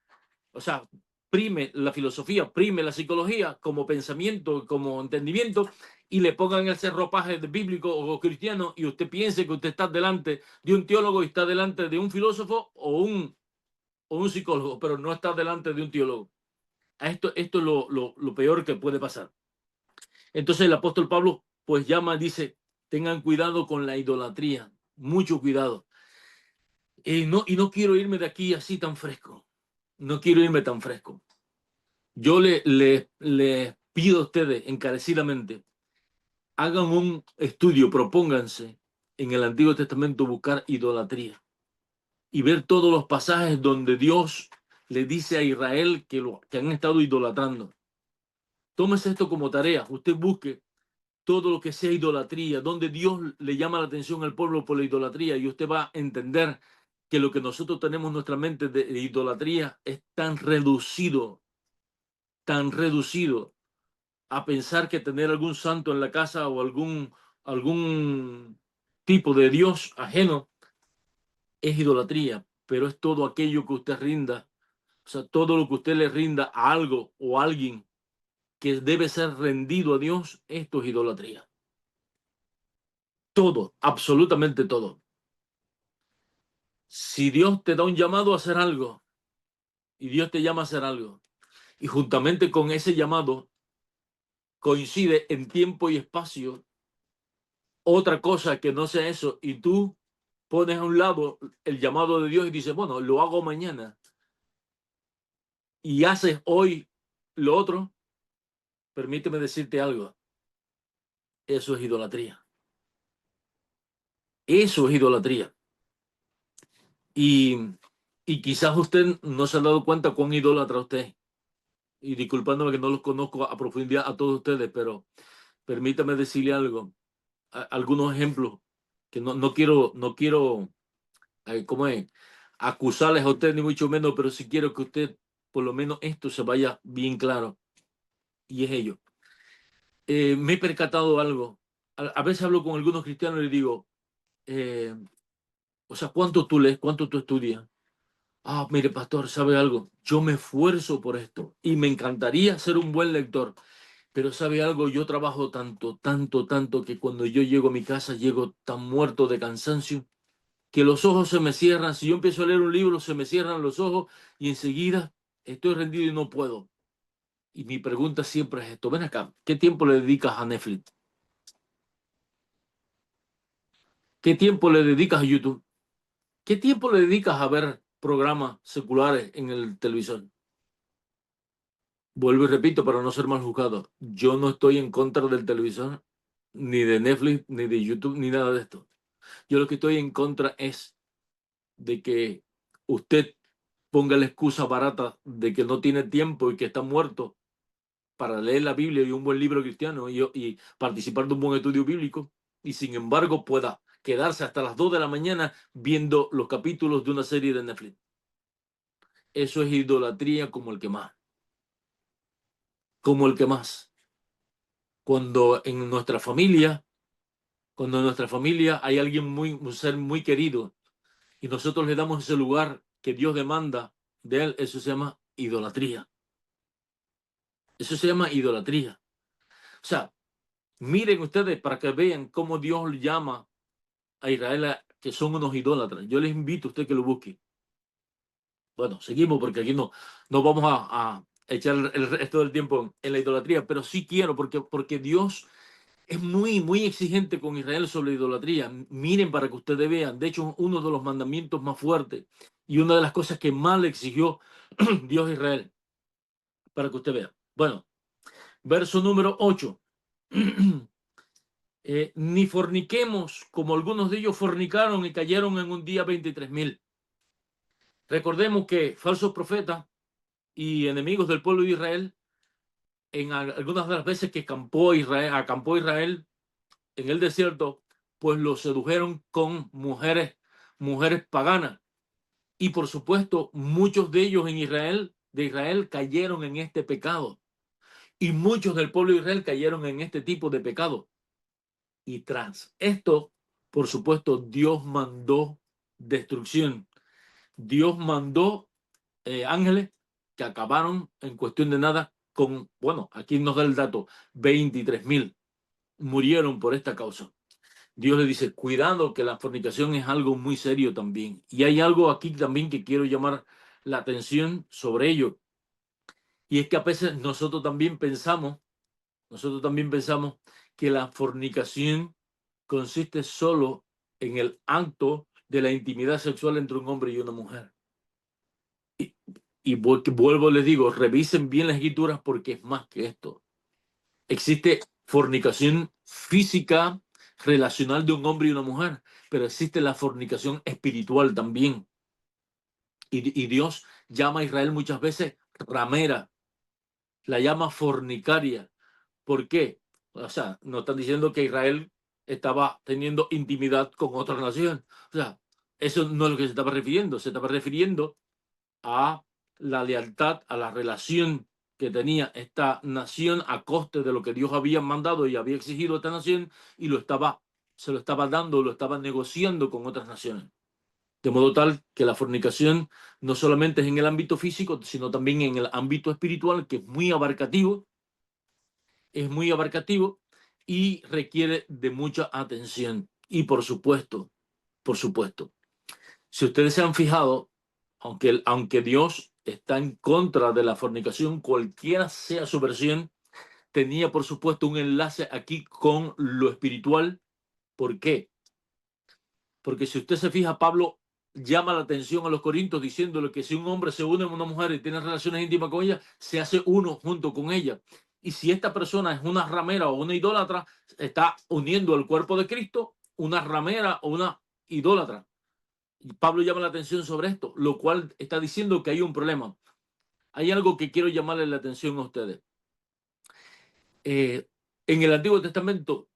o sea, prime la filosofía, prime la psicología como pensamiento, como entendimiento, y le pongan ese ropaje de bíblico o cristiano, y usted piense que usted está delante de un teólogo y está delante de un filósofo o un psicólogo, pero no está delante de un teólogo. Esto es lo peor que puede pasar. Entonces el apóstol Pablo pues dice, tengan cuidado con la idolatría, mucho cuidado. Y no quiero irme de aquí así tan fresco. No quiero irme tan fresco. Yo le pido a ustedes encarecidamente, hagan un estudio, propónganse en el Antiguo Testamento buscar idolatría y ver todos los pasajes donde Dios le dice a Israel que han estado idolatrando. Tómese esto como tarea. Usted busque todo lo que sea idolatría, donde Dios le llama la atención al pueblo por la idolatría, y usted va a entender que lo que nosotros tenemos en nuestra mente de idolatría es tan reducido a pensar que tener algún santo en la casa o algún tipo de Dios ajeno es idolatría, pero es todo aquello que usted rinda, o sea, todo lo que usted le rinda a algo o a alguien que debe ser rendido a Dios, esto es idolatría. Todo, absolutamente todo. Si Dios te da un llamado a hacer algo y Dios te llama a hacer algo, y juntamente con ese llamado coincide en tiempo y espacio otra cosa que no sea eso, y tú pones a un lado el llamado de Dios y dices, bueno, lo hago mañana, y haces hoy lo otro, permíteme decirte algo, eso es idolatría. Eso es idolatría. Y, y quizás usted no se ha dado cuenta cuán idólatra usted. Y disculpándome que no los conozco a profundidad a todos ustedes, pero permítame decirle algo, algunos ejemplos que no quiero ¿cómo es? Acusarles a usted ni mucho menos, pero sí quiero que usted por lo menos esto se vaya bien claro, y es ello. Me he percatado algo. A veces hablo con algunos cristianos y les digo, eh, o sea, ¿cuánto tú lees? ¿Cuánto tú estudias? Ah, mire, pastor, ¿sabe algo? Yo me esfuerzo por esto y me encantaría ser un buen lector, pero ¿sabe algo? Yo trabajo tanto, tanto, tanto que cuando yo llego a mi casa llego tan muerto de cansancio que los ojos se me cierran. Si yo empiezo a leer un libro, se me cierran los ojos y enseguida estoy rendido y no puedo. Y mi pregunta siempre es esto, ven acá, ¿qué tiempo le dedicas a Netflix? ¿Qué tiempo le dedicas a YouTube? ¿Qué tiempo le dedicas a ver programas seculares en el televisor. Vuelvo y repito para no ser mal juzgado. Yo no estoy en contra del televisor, ni de Netflix, ni de YouTube, ni nada de esto. Yo lo que estoy en contra es de que usted ponga la excusa barata de que no tiene tiempo y que está muerto para leer la Biblia y un buen libro cristiano y participar de un buen estudio bíblico, y sin embargo pueda quedarse hasta las 2 de la mañana viendo los capítulos de una serie de Netflix. Eso es idolatría como el que más. Como el que más. Cuando en nuestra familia, cuando en nuestra familia hay alguien un ser muy querido, y nosotros le damos ese lugar que Dios demanda de él, eso se llama idolatría. Eso se llama idolatría. O sea, miren ustedes para que vean cómo Dios llama a Israel que son unos idólatras. Yo les invito a usted que lo busque. Bueno, seguimos porque aquí no vamos a echar el resto del tiempo en la idolatría, pero sí quiero porque Dios es muy exigente con Israel sobre la idolatría. Miren para que ustedes vean. De hecho, uno de los mandamientos más fuertes y una de las cosas que más le exigió Dios a Israel, para que usted vea. Bueno, verso número 8. Ni forniquemos como algunos de ellos fornicaron y cayeron en un día 23,000. Recordemos que falsos profetas y enemigos del pueblo de Israel, en algunas de las veces que acampó Israel en el desierto, pues los sedujeron con mujeres paganas. Y por supuesto, muchos de ellos de Israel, cayeron en este pecado. Y muchos del pueblo de Israel cayeron en este tipo de pecado. Y tras esto, por supuesto, Dios mandó destrucción. Dios mandó ángeles que acabaron en cuestión de nada con, bueno, aquí nos da el dato, 23,000 murieron por esta causa. Dios le dice, cuidado que la fornicación es algo muy serio también. Y hay algo aquí también que quiero llamar la atención sobre ello. Y es que a veces nosotros también pensamos que la fornicación consiste solo en el acto de la intimidad sexual entre un hombre y una mujer. Y vuelvo, les digo, revisen bien las escrituras porque es más que esto. Existe fornicación física, relacional de un hombre y una mujer, pero existe la fornicación espiritual también. Y Dios llama a Israel muchas veces ramera, la llama fornicaria. ¿Por qué? O sea, no están diciendo que Israel estaba teniendo intimidad con otra nación. O sea, eso no es lo que se estaba refiriendo. Se estaba refiriendo a la lealtad, a la relación que tenía esta nación a coste de lo que Dios había mandado y había exigido a esta nación, y se lo estaba dando, lo estaba negociando con otras naciones. De modo tal que la fornicación no solamente es en el ámbito físico, sino también en el ámbito espiritual, que es muy abarcativo y requiere de mucha atención. Y por supuesto, si ustedes se han fijado, aunque Dios está en contra de la fornicación, cualquiera sea su versión, tenía por supuesto un enlace aquí con lo espiritual. ¿Por qué? Porque si usted se fija, Pablo llama la atención a los corintios diciéndole que si un hombre se une a una mujer y tiene relaciones íntimas con ella, se hace uno junto con ella. Y si esta persona es una ramera o una idólatra, está uniendo al cuerpo de Cristo una ramera o una idólatra. Y Pablo llama la atención sobre esto, lo cual está diciendo que hay un problema. Hay algo que quiero llamarle la atención a ustedes. En el Antiguo Testamento,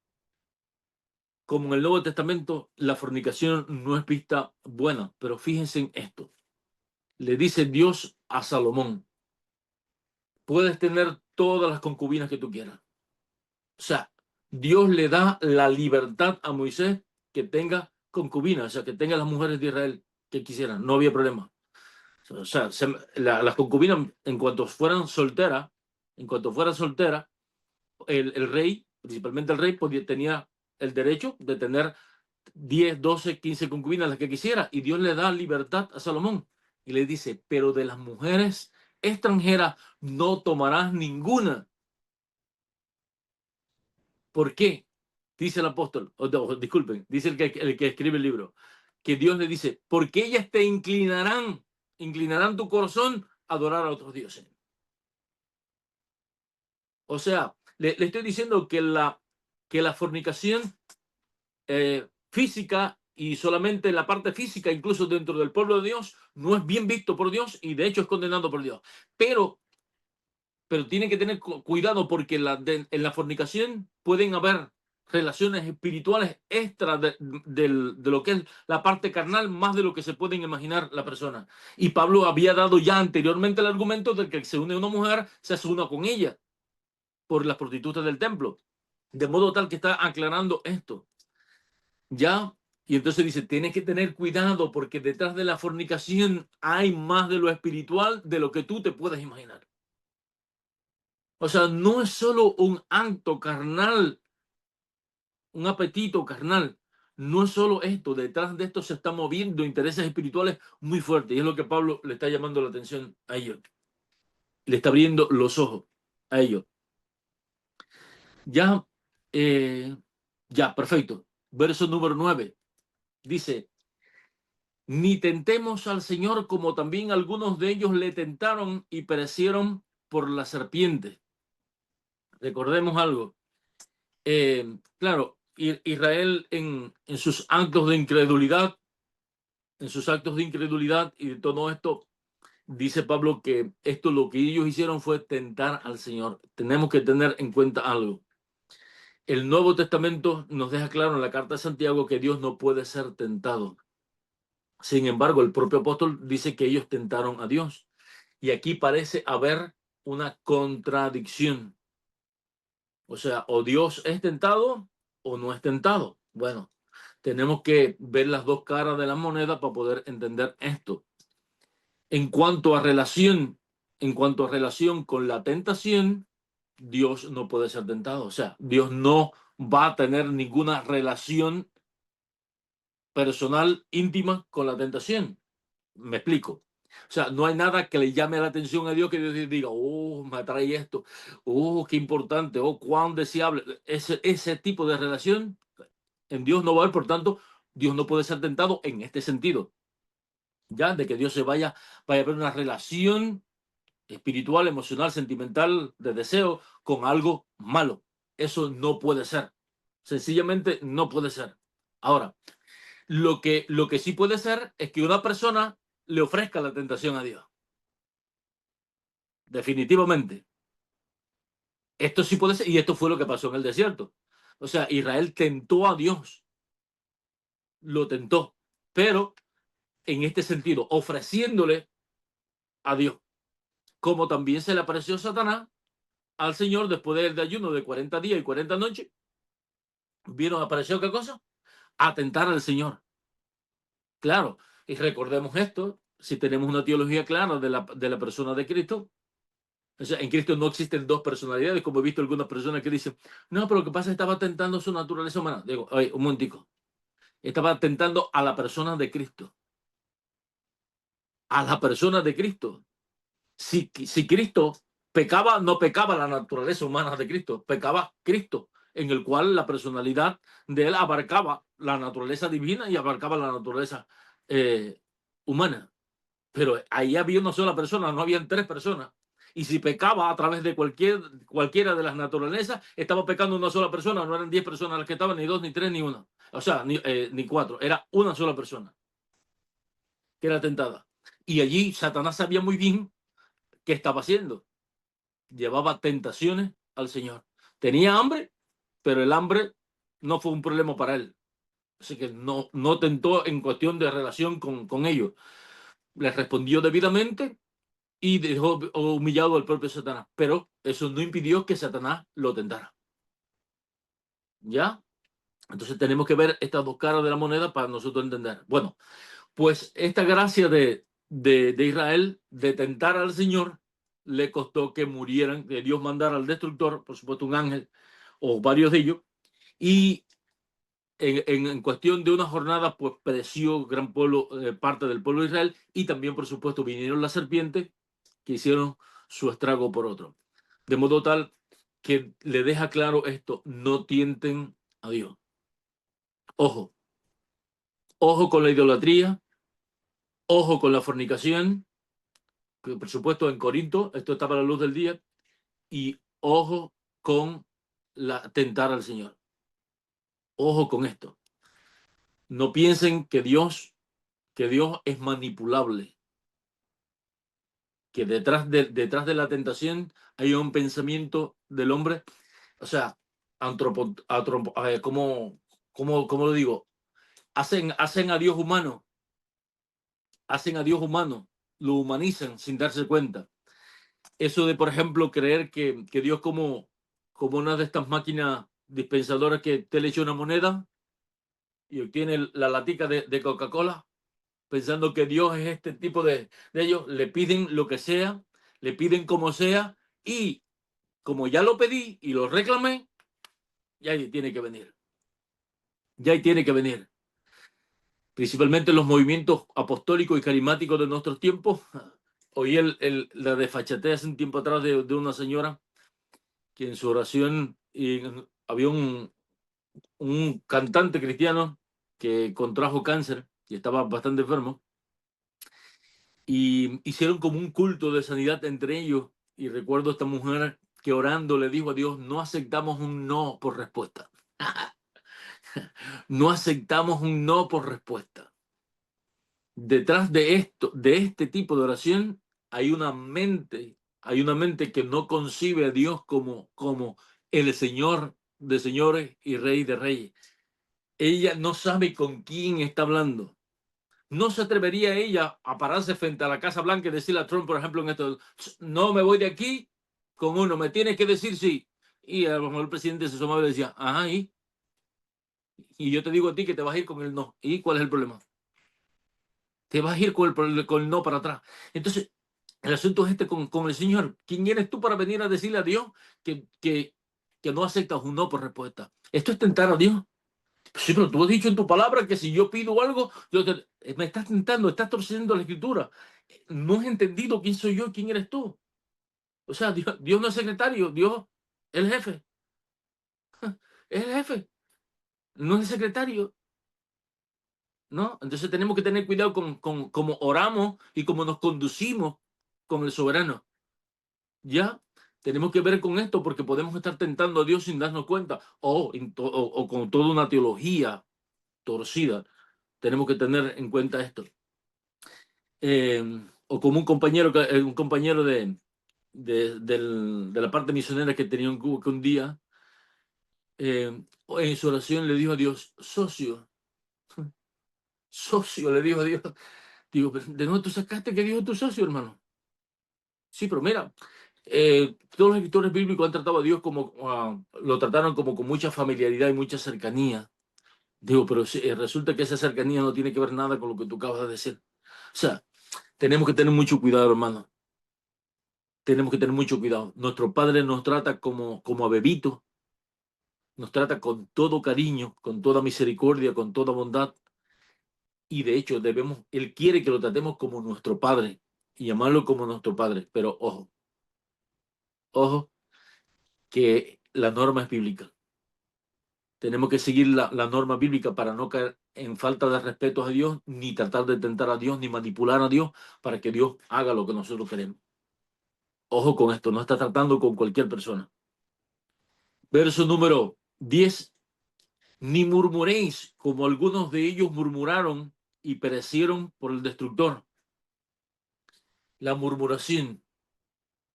como en el Nuevo Testamento, la fornicación no es vista buena, pero fíjense en esto. Le dice Dios a Salomón, puedes tener todas las concubinas que tú quieras. O sea, Dios le da la libertad a Moisés que tenga concubinas, o sea, que tenga las mujeres de Israel que quisieran, no había problema. O sea, las concubinas, en cuanto fueran solteras, el rey, principalmente el rey, tenía el derecho de tener 10, 12, 15 concubinas, las que quisiera, y Dios le da libertad a Salomón y le dice, pero de las mujeres extranjeras no tomarás ninguna. ¿Por qué? Dice el apóstol, disculpen, dice el que escribe el libro, que Dios le dice, porque ellas te inclinarán inclinarán tu corazón a adorar a otros dioses. O sea, le estoy diciendo que la fornicación física, y solamente la parte física, incluso dentro del pueblo de Dios, no es bien visto por Dios y de hecho es condenado por Dios. Pero tiene que tener cuidado porque en la fornicación pueden haber relaciones espirituales extra de lo que es la parte carnal, más de lo que se pueden imaginar la persona. Y Pablo había dado ya anteriormente el argumento de que se une a una mujer, se hace una con ella por las prostitutas del templo. De modo tal que está aclarando esto. Ya, y entonces dice, tienes que tener cuidado porque detrás de la fornicación hay más de lo espiritual de lo que tú te puedes imaginar. O sea, no es solo un acto carnal, un apetito carnal. No es solo esto, detrás de esto se están moviendo intereses espirituales muy fuertes. Y es lo que Pablo le está llamando la atención a ellos. Le está abriendo los ojos a ellos. Ya, ya, perfecto. Verso número 9. Dice, ni tentemos al Señor como también algunos de ellos le tentaron y perecieron por la serpiente. Recordemos algo. Claro, Israel en sus actos de incredulidad, y de todo esto, dice Pablo que esto lo que ellos hicieron fue tentar al Señor. Tenemos que tener en cuenta algo. El Nuevo Testamento nos deja claro en la carta de Santiago que Dios no puede ser tentado. Sin embargo, el propio apóstol dice que ellos tentaron a Dios. Y aquí parece haber una contradicción. O sea, o Dios es tentado o no es tentado. Bueno, tenemos que ver las dos caras de la moneda para poder entender esto. En cuanto a relación, con la tentación, Dios no puede ser tentado. O sea, Dios no va a tener ninguna relación personal íntima con la tentación. Me explico. O sea, no hay nada que le llame la atención a Dios que Dios diga, oh, me atrae esto, oh, qué importante, oh, cuán deseable. Ese tipo de relación en Dios no va a haber, por tanto, Dios no puede ser tentado en este sentido. Ya, de que Dios vaya a haber una relación espiritual, emocional, sentimental, de deseo con algo malo. Eso no puede ser. Sencillamente no puede ser. Ahora, lo que sí puede ser es que una persona le ofrezca la tentación a Dios. Definitivamente. Esto sí puede ser, y esto fue lo que pasó en el desierto. O sea, Israel tentó a Dios, lo tentó, pero en este sentido, ofreciéndole a Dios, como también se le apareció Satanás al Señor después del ayuno de 40 días y 40 noches. ¿Vieron? ¿Apareció qué cosa? A tentar al Señor. Claro, y recordemos esto, si tenemos una teología clara de la persona de Cristo. O sea, en Cristo no existen dos personalidades, como he visto algunas personas que dicen, no, pero lo que pasa es que estaba tentando su naturaleza humana. Digo, oye, un momentico. Estaba tentando a la persona de Cristo. A la persona de Cristo. Si Cristo pecaba, no pecaba la naturaleza humana de Cristo, pecaba Cristo, en el cual la personalidad de él abarcaba la naturaleza divina y abarcaba la naturaleza humana. Pero ahí había una sola persona, no habían tres personas. Y si pecaba a través de cualquiera de las naturalezas, estaba pecando una sola persona, no eran 10 personas las que estaban, ni dos, ni tres, ni una. O sea, ni cuatro, era una sola persona que era tentada. Y allí Satanás sabía muy bien qué estaba haciendo. Llevaba tentaciones al Señor. Tenía hambre, pero el hambre no fue un problema para él. Así que no tentó en cuestión de relación con ellos. Les respondió debidamente y dejó humillado al propio Satanás. Pero eso no impidió que Satanás lo tentara. ¿Ya? Entonces tenemos que ver estas dos caras de la moneda para nosotros entender. Bueno, pues esta gracia de Israel de tentar al Señor le costó que murieran, que Dios mandara al destructor, por supuesto un ángel o varios de ellos, y en cuestión de una jornada pues pereció gran pueblo, parte del pueblo de Israel, y también por supuesto vinieron las serpientes que hicieron su estrago por otro. De modo tal que le deja claro esto, no tienten a Dios. Ojo, ojo con la idolatría, ojo con la fornicación, que por supuesto en Corinto, esto estaba a la luz del día, y ojo con tentar al Señor. Ojo con esto. No piensen que Dios es manipulable, que detrás de la tentación hay un pensamiento del hombre, o sea, ¿cómo lo digo? Hacen a Dios humano, lo humanizan sin darse cuenta. Eso de, por ejemplo, creer que Dios como una de estas máquinas dispensadoras que te le echa una moneda y obtiene la latica de Coca-Cola, pensando que Dios es este tipo de ellos, le piden lo que sea, le piden como sea, y como ya lo pedí y lo reclamé, ya tiene que venir. Ya tiene que venir. Principalmente los movimientos apostólicos y carismáticos de nuestros tiempos. Oí la desfachatez hace un tiempo atrás de una señora que en su oración había un cantante cristiano que contrajo cáncer y estaba bastante enfermo, y hicieron como un culto de sanidad entre ellos, y recuerdo a esta mujer que orando le dijo a Dios: no aceptamos un no por respuesta. No aceptamos un no por respuesta. Detrás de esto, de este tipo de oración, hay una mente que no concibe a Dios como el Señor de señores y Rey de reyes. Ella no sabe con quién está hablando. No se atrevería ella a pararse frente a la Casa Blanca y decirle a Trump, por ejemplo, en esto: no me voy de aquí con uno, me tienes que decir sí. Y a lo mejor el presidente se asomaba y decía: ajá, y yo te digo a ti que te vas a ir con el no. ¿Y cuál es el problema? Te vas a ir con el no para atrás. Entonces, el asunto es este con el Señor. ¿Quién eres tú para venir a decirle a Dios que no aceptas un no por respuesta? Esto es tentar a Dios. Sí, pero tú has dicho en tu palabra que si yo pido algo, me estás tentando, estás torciendo la escritura. No has entendido quién soy yo, quién eres tú. O sea, Dios no es secretario, Dios es el jefe. Es el jefe, no es el secretario, ¿no? Entonces tenemos que tener cuidado con cómo oramos y cómo nos conducimos con el soberano. Ya tenemos que ver con esto, porque podemos estar tentando a Dios sin darnos cuenta, o con toda una teología torcida. Tenemos que tener en cuenta esto. O como un compañero de la parte misionera que tenía en Cuba, que un día en su oración le dijo a Dios: socio, le dijo a Dios. Digo: ¿de dónde tú sacaste que dijo tu socio, hermano? Sí, pero mira, todos los escritores bíblicos han tratado a Dios lo trataron como con mucha familiaridad y mucha cercanía. Digo, pero resulta que esa cercanía no tiene que ver nada con lo que tú acabas de decir. O sea, tenemos que tener mucho cuidado, hermano. Tenemos que tener mucho cuidado. Nuestro Padre nos trata como a bebitos, nos trata con todo cariño, con toda misericordia, con toda bondad. Y de hecho, Él quiere que lo tratemos como nuestro Padre y llamarlo como nuestro Padre. Pero ojo, que la norma es bíblica. Tenemos que seguir la norma bíblica para no caer en falta de respeto a Dios, ni tratar de tentar a Dios, ni manipular a Dios para que Dios haga lo que nosotros queremos. Ojo con esto, no está tratando con cualquier persona. Verso número 10. Ni murmuréis como algunos de ellos murmuraron y perecieron por el destructor. La murmuración,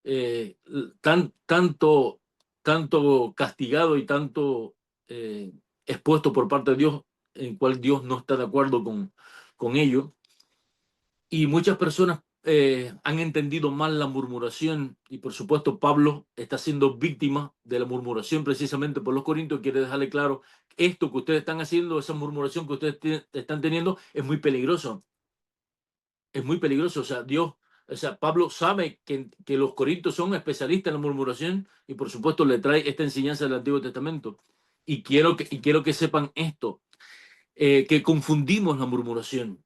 eh, tanto castigado y tanto eh, expuesto por parte de Dios, en cual Dios no está de acuerdo con ello. Y muchas personas han entendido mal la murmuración, y por supuesto Pablo está siendo víctima de la murmuración precisamente por los corintios. Quiere dejarle claro: esto que ustedes están haciendo, esa murmuración que ustedes están teniendo, es muy peligroso. Es muy peligroso. O sea, Pablo sabe que los corintios son especialistas en la murmuración, y por supuesto le trae esta enseñanza del Antiguo Testamento. Y quiero que sepan esto, que confundimos la murmuración,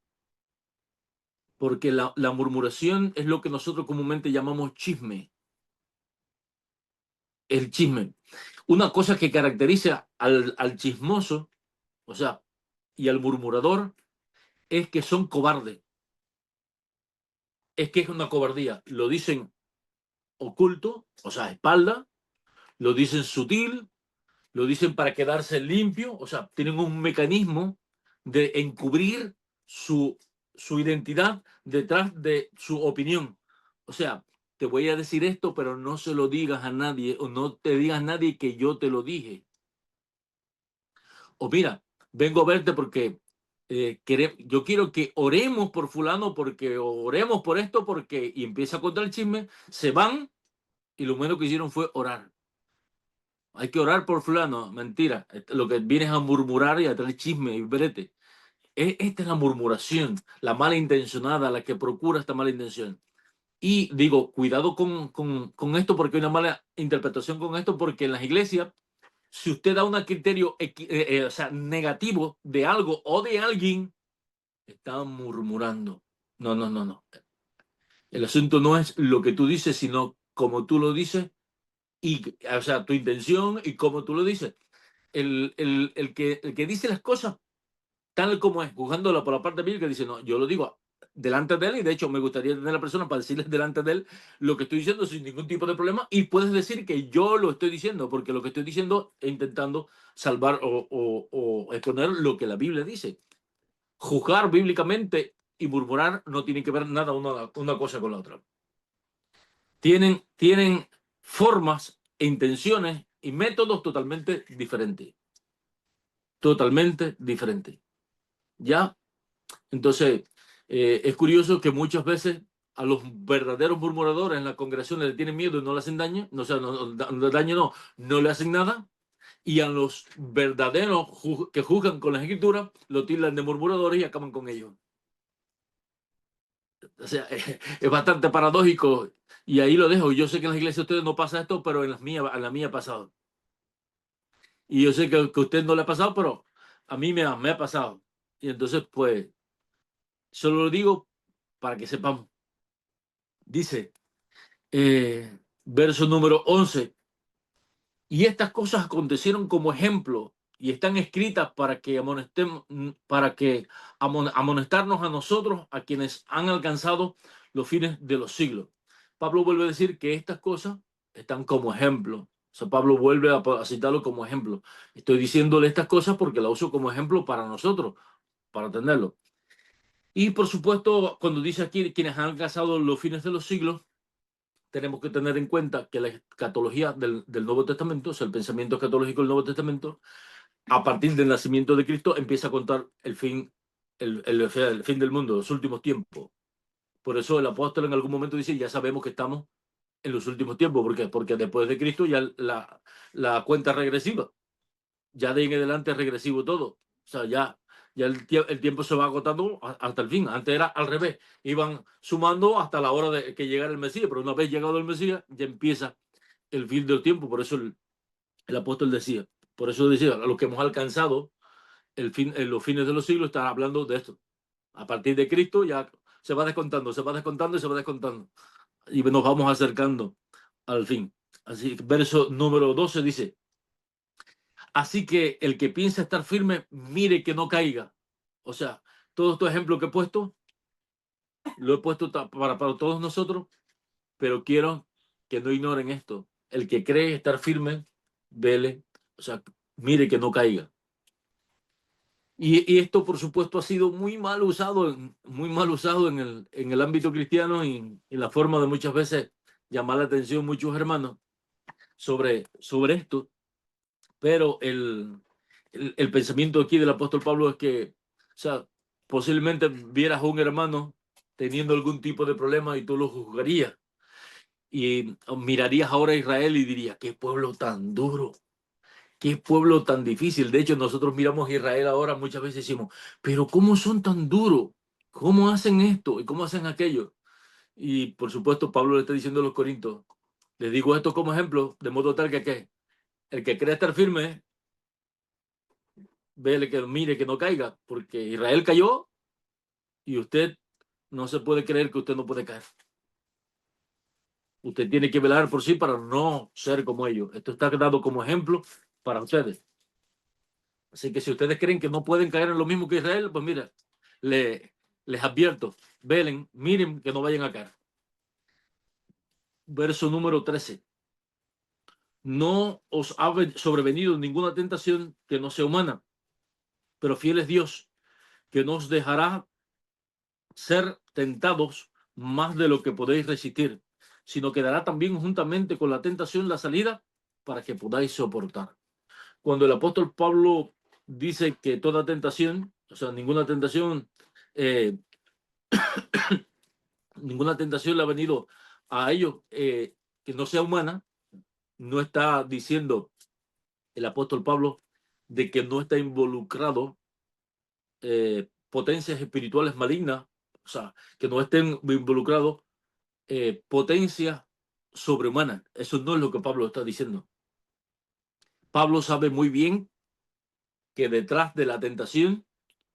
porque la murmuración es lo que nosotros comúnmente llamamos chisme. El chisme. Una cosa que caracteriza al chismoso, o sea, y al murmurador, es que son cobardes. es que es una cobardía. Lo dicen oculto, o sea, a espalda, lo dicen sutil, lo dicen para quedarse limpio, o sea, tienen un mecanismo de encubrir su identidad detrás de su opinión. O sea, te voy a decir esto, pero no se lo digas a nadie, o no te digas a nadie que yo te lo dije. O mira, vengo a verte porque yo quiero que oremos por fulano, porque oremos por esto, porque, y empieza a contar el chisme, se van y lo menos que hicieron fue orar. Hay que orar por fulano, mentira. Lo que vienes a murmurar y a traer chisme y brete. Esta es la murmuración, la mala intencionada, la que procura esta mala intención. Y digo, cuidado con esto, porque hay una mala interpretación con esto, porque en las iglesias, si usted da un criterio o sea, negativo de algo o de alguien, está murmurando. No, no, no, no. El asunto no es lo que tú dices, sino como tú lo dices, y, o sea, tu intención y cómo tú lo dices. El que dice las cosas tal como es, juzgándolo por la parte bíblica, dice, no, yo lo digo delante de él, y de hecho me gustaría tener a la persona para decirles delante de él lo que estoy diciendo sin ningún tipo de problema, y puedes decir que yo lo estoy diciendo, porque lo que estoy diciendo es intentando salvar o exponer lo que la Biblia dice. Juzgar bíblicamente y murmurar no tiene que ver nada una cosa con la otra. Tienen formas e intenciones y métodos totalmente diferentes. Totalmente diferentes. ¿Ya? Entonces, es curioso que muchas veces a los verdaderos murmuradores en las congregaciones le tienen miedo y no le hacen daño, no, o sea, no le hacen nada, y a los verdaderos que juzgan con las escrituras, lo tildan de murmuradores y acaban con ellos. O sea, es bastante paradójico, y ahí lo dejo. Yo sé que en las iglesias de ustedes no pasa esto, pero en la mía ha pasado. Y yo sé que a usted no le ha pasado, pero a mí me ha pasado. Y entonces, pues, solo lo digo para que sepamos. Dice, verso número 11, y estas cosas acontecieron como ejemplo y están escritas para que amonestarnos a nosotros, a quienes han alcanzado los fines de los siglos. Pablo vuelve a decir que estas cosas están como ejemplo. O sea, Pablo vuelve a citarlo como ejemplo. Estoy diciéndole estas cosas porque la uso como ejemplo para nosotros, para tenerlo. Y por supuesto, cuando dice aquí quienes han alcanzado los fines de los siglos, tenemos que tener en cuenta que la escatología del Nuevo Testamento, o sea, el pensamiento escatológico del Nuevo Testamento, a partir del nacimiento de Cristo, empieza a contar el fin, el fin del mundo, los últimos tiempos. Por eso el apóstol en algún momento dice, ya sabemos que estamos en los últimos tiempos. ¿Por qué? Porque después de Cristo ya la cuenta regresiva, ya de ahí en adelante es regresivo todo. O sea, ya el tiempo se va agotando hasta el fin. Antes era al revés. Iban sumando hasta la hora de que llegara el Mesías, pero una vez llegado el Mesías, ya empieza el fin del tiempo. Por eso el apóstol decía, por eso decía, a los que hemos alcanzado en los fines de los siglos, está hablando de esto. A partir de Cristo ya se va descontando, se va descontando y se va descontando. Y nos vamos acercando al fin. Así que verso número 12 dice, así que el que piensa estar firme, mire que no caiga. O sea, todos estos ejemplos que he puesto, lo he puesto para todos nosotros, pero quiero que no ignoren esto. El que cree estar firme, vele, o sea, mire que no caiga. Y esto, por supuesto, ha sido muy mal usado en el ámbito cristiano y en la forma de muchas veces llamar la atención muchos hermanos sobre esto. Pero el pensamiento aquí del apóstol Pablo es que, o sea, posiblemente vieras a un hermano teniendo algún tipo de problema y tú lo juzgarías. Y mirarías ahora a Israel y dirías, qué pueblo tan duro, qué pueblo tan difícil. De hecho, nosotros miramos a Israel ahora muchas veces y decimos, pero ¿cómo son tan duros? ¿Cómo hacen esto? ¿Y cómo hacen aquello? Y por supuesto, Pablo le está diciendo a los corintios, les digo esto como ejemplo, de modo tal que el que cree estar firme, vele que mire que no caiga, porque Israel cayó y usted no se puede creer que usted no puede caer. Usted tiene que velar por sí para no ser como ellos. Esto está dado como ejemplo para ustedes. Así que si ustedes creen que no pueden caer en lo mismo que Israel, pues mira, le les advierto, velen, miren que no vayan a caer. Verso número 13. No os ha sobrevenido ninguna tentación que no sea humana, pero fiel es Dios, que no os dejará ser tentados más de lo que podéis resistir, sino que dará también juntamente con la tentación la salida para que podáis soportar. Cuando el apóstol Pablo dice que toda tentación, o sea, eh, ninguna tentación le ha venido a ellos que no sea humana, no está diciendo el apóstol Pablo de que no está involucrado potencias espirituales malignas, o sea, que no estén involucrados potencias sobrehumanas. Eso no es lo que Pablo está diciendo. Pablo sabe muy bien que detrás de la tentación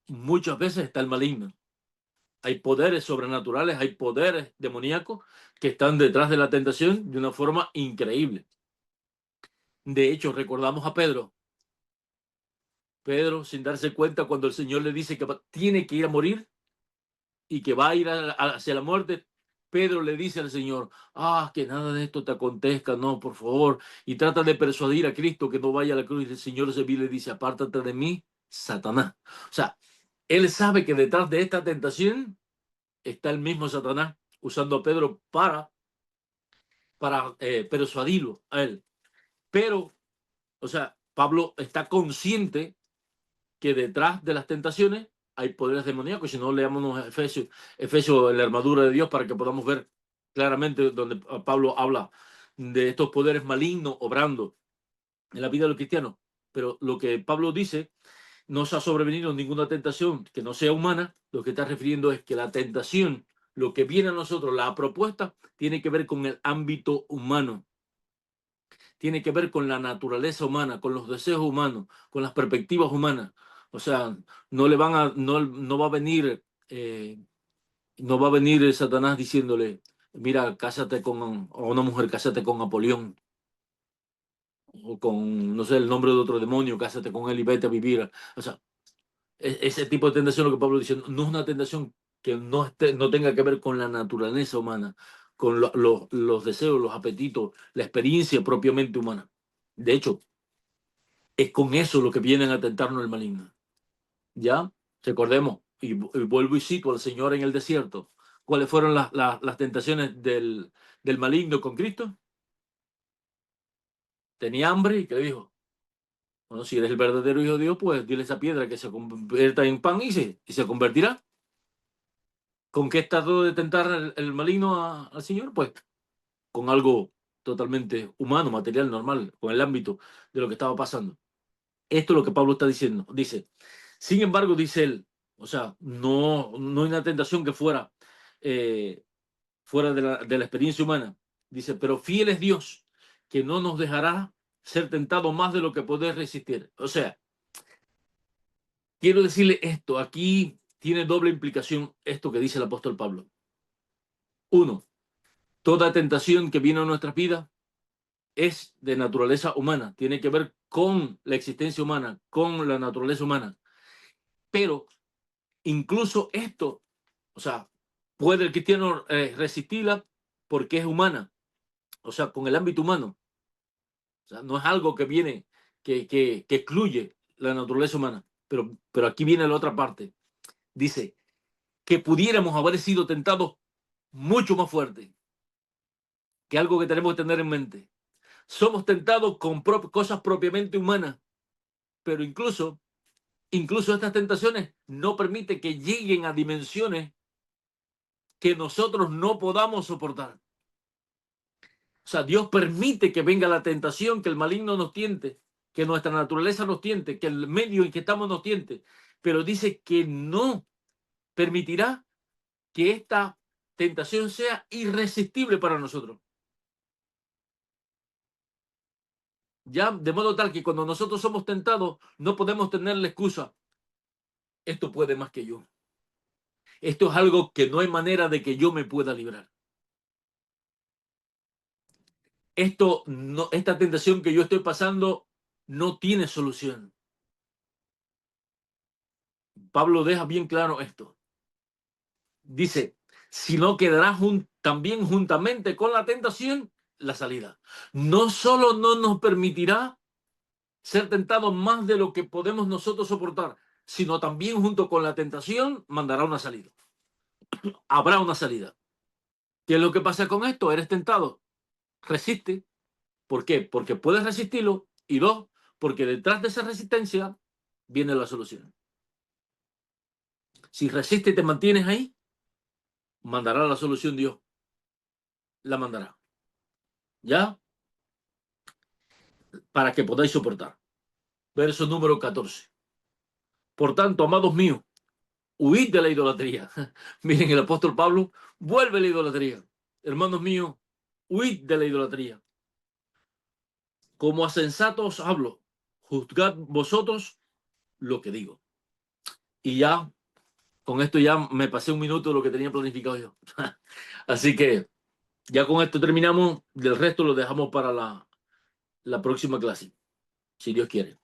muchas veces está el maligno. Hay poderes sobrenaturales, hay poderes demoníacos que están detrás de la tentación de una forma increíble. De hecho, recordamos a Pedro. Pedro, sin darse cuenta, cuando el Señor le dice que tiene que ir a morir y que va a ir hacia la muerte, Pedro le dice al Señor, que nada de esto te acontezca, no, por favor, y trata de persuadir a Cristo que no vaya a la cruz, y el Señor se le dice, apártate de mí, Satanás. O sea, él sabe que detrás de esta tentación está el mismo Satanás usando a Pedro para persuadirlo a él. Pero, o sea, Pablo está consciente que detrás de las tentaciones hay poderes demoníacos. Si no, leámonos Efesios, la armadura de Dios, para que podamos ver claramente donde Pablo habla de estos poderes malignos obrando en la vida de los cristianos. Pero lo que Pablo dice, no os ha sobrevenido ninguna tentación que no sea humana. Lo que está refiriendo es que la tentación, lo que viene a nosotros, la propuesta, tiene que ver con el ámbito humano. Tiene que ver con la naturaleza humana, con los deseos humanos, con las perspectivas humanas. O sea, no va a venir, no va a venir Satanás diciéndole, mira, cásate con, o una mujer, cásate con Apolión, o con, no sé, el nombre de otro demonio, cásate con él y vete a vivir. O sea, ese tipo de tentación, lo que Pablo dice, no es una tentación que no tenga que ver con la naturaleza humana, con los deseos, los apetitos, la experiencia propiamente humana. De hecho, es con eso lo que vienen a tentarnos el maligno. ¿Ya? Recordemos, y vuelvo y cito al Señor en el desierto. ¿Cuáles fueron las tentaciones del maligno con Cristo? Tenía hambre y ¿qué dijo? Bueno, si eres el verdadero Hijo de Dios, pues dile a esa piedra que se convierta en pan y se convertirá. ¿Con qué trató de tentar el maligno al Señor? Pues con algo totalmente humano, material, normal, con el ámbito de lo que estaba pasando. Esto es lo que Pablo está diciendo. Dice, sin embargo, dice él, o sea, no hay una tentación que fuera de la experiencia humana. Dice, pero fiel es Dios, que no nos dejará ser tentados más de lo que poder resistir. O sea, quiero decirle esto, aquí tiene doble implicación esto que dice el apóstol Pablo. Uno, toda tentación que viene a nuestras vidas es de naturaleza humana, tiene que ver con la existencia humana, con la naturaleza humana. Pero incluso esto, o sea, puede el cristiano resistirla porque es humana, o sea, con el ámbito humano. O sea, no es algo que viene, que excluye la naturaleza humana. Pero aquí viene la otra parte. Dice que pudiéramos haber sido tentados mucho más fuerte, que algo que tenemos que tener en mente. Somos tentados con cosas propiamente humanas, pero incluso estas tentaciones no permiten que lleguen a dimensiones que nosotros no podamos soportar. O sea, Dios permite que venga la tentación, que el maligno nos tiente, que nuestra naturaleza nos tiente, que el medio en que estamos nos tiente, pero dice que no permitirá que esta tentación sea irresistible para nosotros. Ya, de modo tal que cuando nosotros somos tentados, no podemos tener la excusa. Esto puede más que yo. Esto es algo que no hay manera de que yo me pueda librar. Esta tentación que yo estoy pasando no tiene solución. Pablo deja bien claro esto. dice, sino que dará también juntamente con la tentación la salida. No solo no nos permitirá ser tentados más de lo que podemos nosotros soportar, sino también junto con la tentación mandará una salida. Habrá una salida. ¿Qué es lo que pasa con esto? Eres tentado. Resiste. ¿Por qué? Porque puedes resistirlo. Y dos, porque detrás de esa resistencia viene la solución. Si resistes y te mantienes ahí, mandará la solución Dios. La mandará. ¿Ya? Para que podáis soportar. Verso número 14. Por tanto, amados míos, huid de la idolatría. Miren, el apóstol Pablo vuelve a la idolatría. Hermanos míos, huid de la idolatría. Como a sensatos hablo, juzgad vosotros lo que digo. Y ya, con esto ya me pasé un minuto de lo que tenía planificado yo. Así que ya con esto terminamos. Del resto lo dejamos para la próxima clase, si Dios quiere.